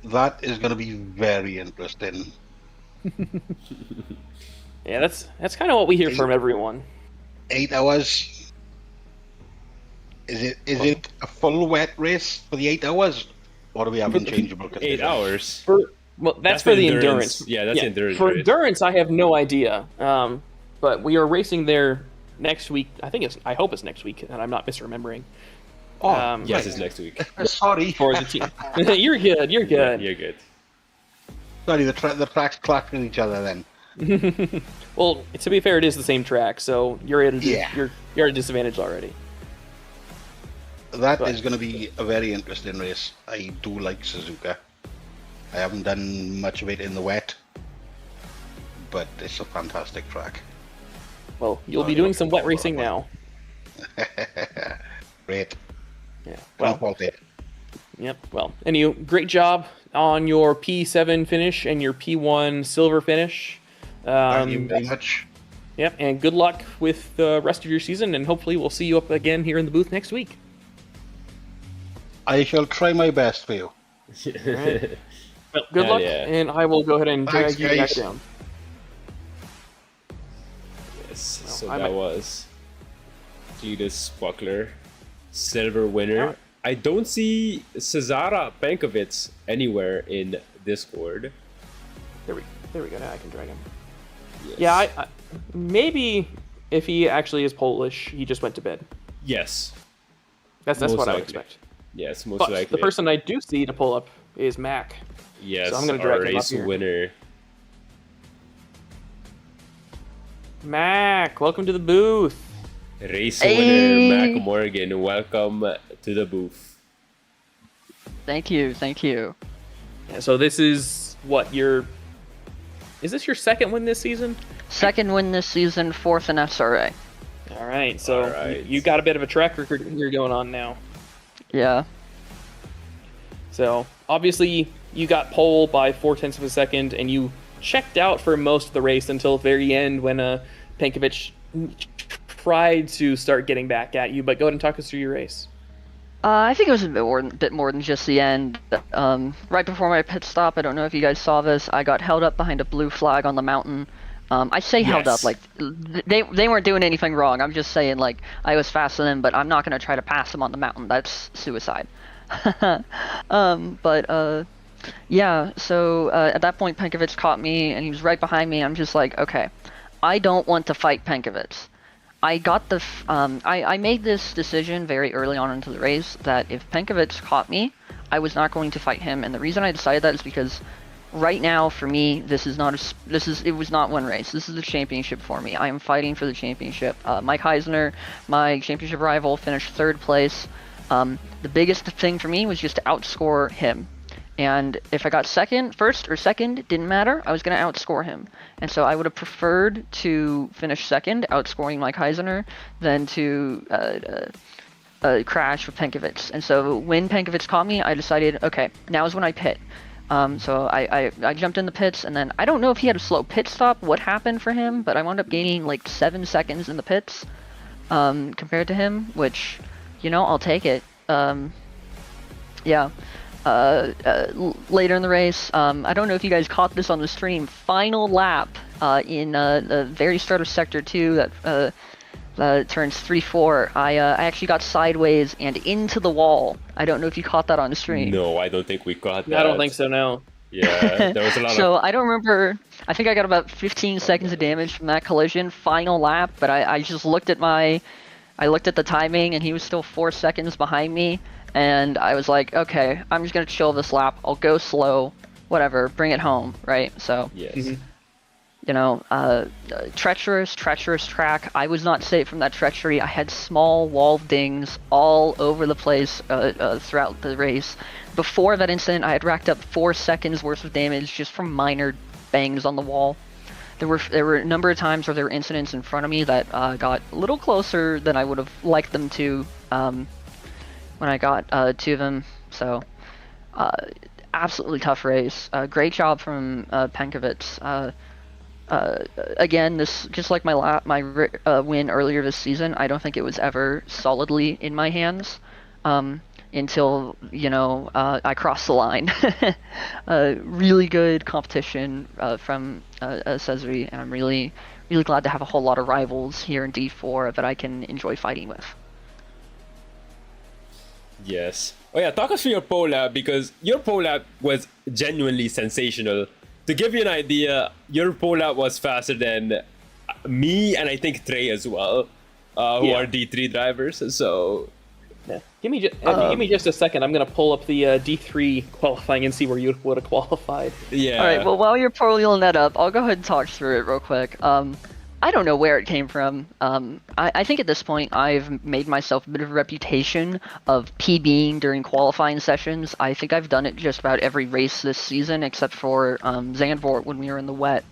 That is going to be very interesting. Yeah, that's kind of what we hear from everyone. 8 hours? Is it a full wet race for the 8 hours? Or do we have interchangeable conditions? 8 hours. That's for the endurance. Yeah, that's endurance. For race. endurance, I have no idea. But we are racing there next week. I hope it's next week, and I'm not misremembering. Yes, it's next week. Sorry. For the team. You're good. You're good. Sorry, the tracks clashing each other then. Well, to be fair, it is the same track, so you're at a disadvantage already. That is going to be a very interesting race. I do like Suzuka. I haven't done much of it in the wet, but it's a fantastic track. Well, you'll be doing some wet racing now. Great. Yeah. Well, fault it. Yep. Well, anyway, great job on your P7 finish and your P1 silver finish. Thank you very much. Yep, and good luck with the rest of your season, and hopefully we'll see you up again here in the booth next week. I shall try my best for you. Right. Well, good luck, and I will go ahead and drag you back down. Yes, Well, so that was Cletus Buckler, silver winner. Yeah. I don't see Cesara Pankovic anywhere in Discord. There we go. Now I can drag him. Yes. Yeah, I maybe if he actually is Polish, he just went to bed. Yes. That's Most what I would likely. expect. Yes, most But likely. the person I do see to pull up is Mac. Yes, so I'm gonna our drag him up race here. winner. Mac, welcome to the booth. Race winner, Mac Morgan. Welcome to the booth. Thank you. Yeah, so this is is this your second win this season? Second win this season, fourth in SRA. All right, so All right. you got a bit of a track record you're going on now. Yeah. So obviously you got pole by 0.4 of a second, and you checked out for most of the race until the very end when Pankovic tried to start getting back at you. But go ahead and talk us through your race. I think it was a bit more than just the end. Right before my pit stop, I don't know if you guys saw this, I got held up behind a blue flag on the mountain. I say held up, like they weren't doing anything wrong. I'm just saying, like, I was faster than them, but I'm not gonna try to pass them on the mountain. That's suicide. Yeah. So at that point, Pankovic caught me, and he was right behind me. I'm just like, okay, I don't want to fight Pankovic. I got the I made this decision very early on into the race that if Pankovic caught me, I was not going to fight him, and the reason I decided that is because right now, for me, it was not one race. This is the championship for me. I am fighting for the championship. Mike Heisner, my championship rival, finished third place. The biggest thing for me was just to outscore him. And if I got first or second, didn't matter. I was going to outscore him. And so I would have preferred to finish second, outscoring Mike Heisner, than to crash with Pankovic. And so when Pankovic caught me, I decided, okay, now is when I pit. So I jumped in the pits, and then I don't know if he had a slow pit stop, what happened for him, but I wound up gaining like 7 seconds in the pits compared to him, which, I'll take it. Yeah. Later in the race, I don't know if you guys caught this on the stream, final lap, in the very start of Sector 2 that turns 3-4. I actually got sideways and into the wall. I don't know if you caught that on stream. No, I don't think we caught that. I don't think so, no. Yeah, there was a lot So I don't remember. I think I got about 15 seconds of damage from that collision, final lap. But I just looked at the timing, and he was still 4 seconds behind me. And I was like, okay, I'm just gonna chill this lap. I'll go slow, whatever, bring it home, right? So. Yes. You know, treacherous track. I was not safe from that treachery. I had small wall dings all over the place throughout the race. Before that incident, I had racked up 4 seconds worth of damage just from minor bangs on the wall. There were a number of times where there were incidents in front of me that got a little closer than I would have liked them to when I got to them. So, absolutely tough race. Great job from Penkovic. Again, this just like my win earlier this season. I don't think it was ever solidly in my hands until I crossed the line. Really good competition from Cesare, and I'm really glad to have a whole lot of rivals here in D4 that I can enjoy fighting with. Yes. Oh yeah, talk us through your pole lap, because your pole lap was genuinely sensational. To give you an idea, your pole lap was faster than me and I think Trey as well, who are D3 drivers. So, yeah. Give me just a second. I'm gonna pull up the D3 qualifying and see where you would have qualified. Yeah. All right. Well, while you're pulling that up, I'll go ahead and talk through it real quick. I don't know where it came from. I think at this point I've made myself a bit of a reputation of PBing during qualifying sessions. I think I've done it just about every race this season except for Zandvoort when we were in the wet.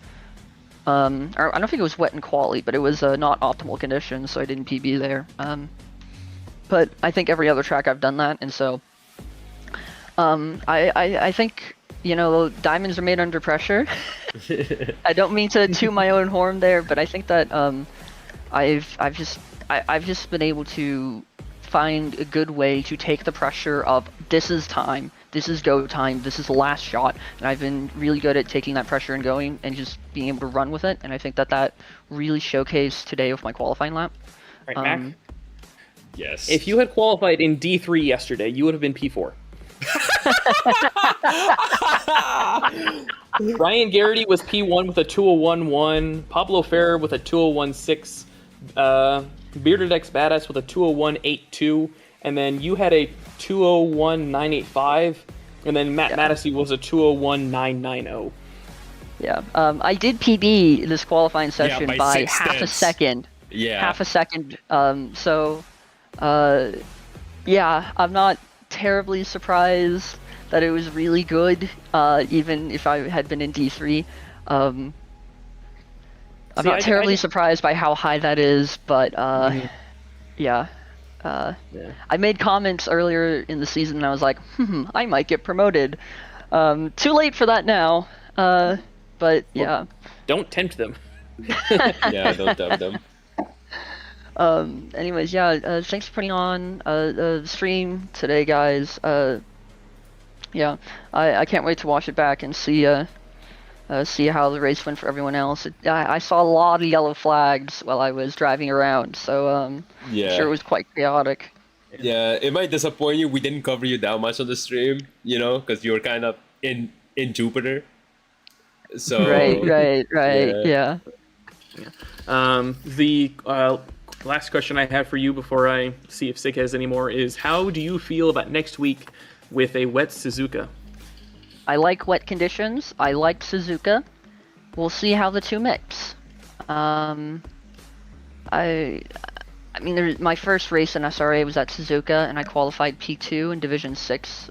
Or I don't think it was wet in quali, but it was not optimal conditions, so I didn't PB there. But I think every other track I've done that, and so I think diamonds are made under pressure. I don't mean to toot my own horn there, but I think that I've just been able to find a good way to take the pressure of this is time, this is go time, this is the last shot, and I've been really good at taking that pressure and going and just being able to run with it. And I think that really showcased today with my qualifying lap. All right, Mac. Yes. If you had qualified in D3 yesterday, you would have been P4. Ryan Garrity was P1 with a 201.1, Pablo Ferrer with a 201.6, Bearded X Badass with a 201.82, and then you had a 201.985, and then Matt Mattisey was a 201.990. Yeah, I did PB this qualifying session by half a second. Yeah. Half a second. Yeah, I'm not terribly surprised that it was really good, even if I had been in D3. I'm not terribly surprised by how high that is, but yeah. I made comments earlier in the season and I was like, I might get promoted. Too late for that now, but yeah. Don't tempt them. Yeah, don't tempt them. Anyways, yeah, thanks for putting on the stream today, guys. Yeah, I can't wait to watch it back and see how the race went for everyone else. I saw a lot of yellow flags while I was driving around, so I'm sure it was quite chaotic. Yeah, it might disappoint you. We didn't cover you that much on the stream, because you were kind of in Jupiter. So Right, yeah. The last question I have for you before I see if Sig has any more is, how do you feel about next week with a wet Suzuka? I like wet conditions. I like Suzuka. We'll see how the two mix. I mean, my first race in SRA was at Suzuka, and I qualified P2 in Division 6.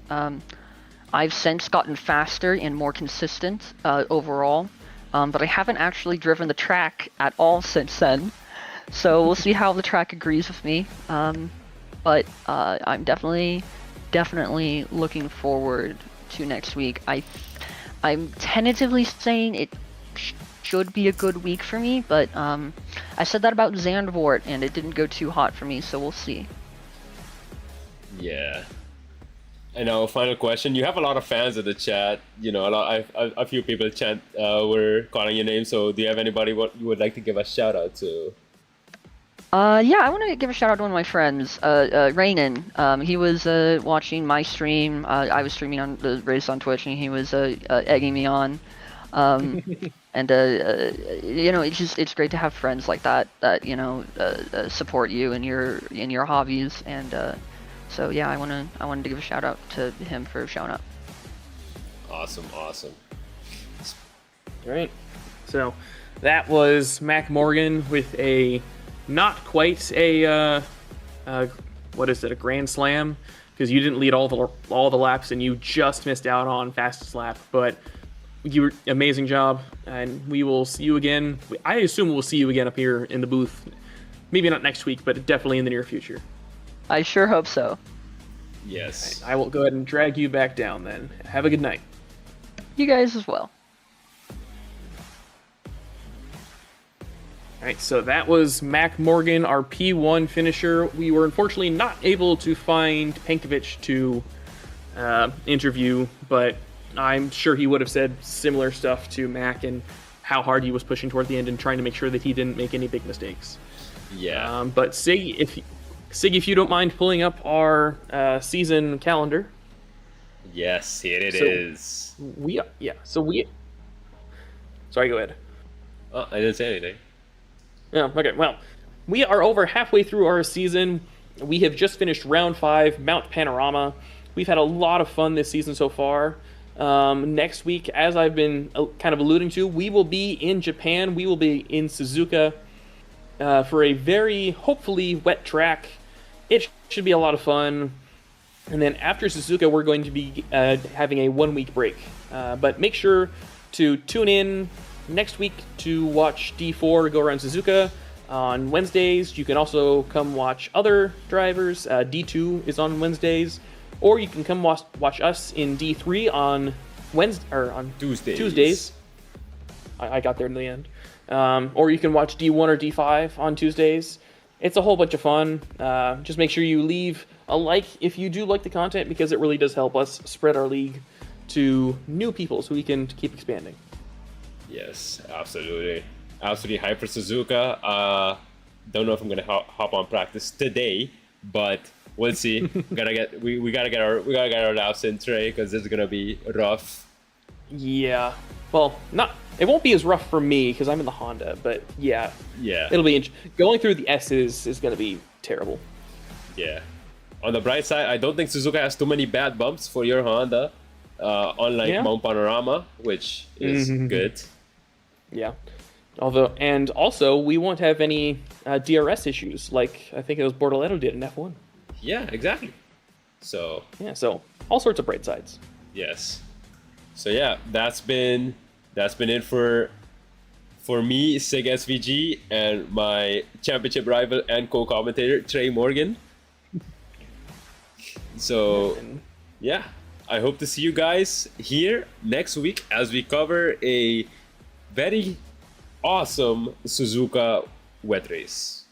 I've since gotten faster and more consistent overall, but I haven't actually driven the track at all since then. So we'll see how the track agrees with me. But I'm definitely looking forward to next week. I'm tentatively saying it should be a good week for me, but I said that about Zandvoort and it didn't go too hot for me, so we'll see. Yeah. And now, final question. You have a lot of fans in the chat. You know, a few people were calling your name. So, do you have anybody what you would like to give a shout out to? Yeah, I want to give a shout out to one of my friends, Raynon. He was watching my stream. I was streaming on the race on Twitch, and he was egging me on. And you know, it's great to have friends like that support you in your hobbies. And so yeah, I wanted to give a shout out to him for showing up. Awesome. All right. So that was Mac Morgan with a not quite a what is it, a grand slam, because you didn't lead all the laps and you just missed out on fastest lap, but amazing job, and we will see you again. I assume we'll see you again up here in the booth, maybe not next week, but definitely in the near future. I sure hope so. Yes. I will go ahead and drag you back down then. Have a good night. You guys as well. Alright, so that was Mac Morgan, our P1 finisher. We were unfortunately not able to find Pankovic to interview, but I'm sure he would have said similar stuff to Mac and how hard he was pushing toward the end and trying to make sure that he didn't make any big mistakes. Yeah. But Sig, if you don't mind pulling up our season calendar. Yes, here it is. Sorry, go ahead. Oh, I didn't say anything. Yeah, okay, well, we are over halfway through our season. We have just finished round 5, Mount Panorama. We've had a lot of fun this season so far. Next week, as I've been kind of alluding to, we will be in Japan. We will be in Suzuka for a very, hopefully, wet track. It should be a lot of fun. And then after Suzuka, we're going to be having a 1-week break. But make sure to tune in next week to watch D4 go around Suzuka on Wednesdays. You can also come watch other drivers. D2 is on Wednesdays. Or you can come watch us in D3 on Tuesdays. I got there in the end. Or you can watch D1 or D5 on Tuesdays. It's a whole bunch of fun. Just make sure you leave a like if you do like the content, because it really does help us spread our league to new people so we can keep expanding. Yes, absolutely. Absolutely hyped for Suzuka. Don't know if I'm gonna hop on practice today, but we'll see. we gotta get our laps in, Trey, because this is gonna be rough. Yeah. Well, it won't be as rough for me because I'm in the Honda, but yeah. It'll be going through the S's is gonna be terrible. Yeah. On the bright side, I don't think Suzuka has too many bad bumps for your Honda, unlike Mount Panorama, which is good. Yeah. Also, we won't have any DRS issues like I think it was Bortoletto did in F1. Yeah, exactly. So all sorts of bright sides. Yes. So yeah, that's been it for me, Sig SVG, and my championship rival and co-commentator Trey Morgan. So yeah, I hope to see you guys here next week as we cover a very awesome Suzuka wet race.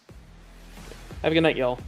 Have a good night, y'all.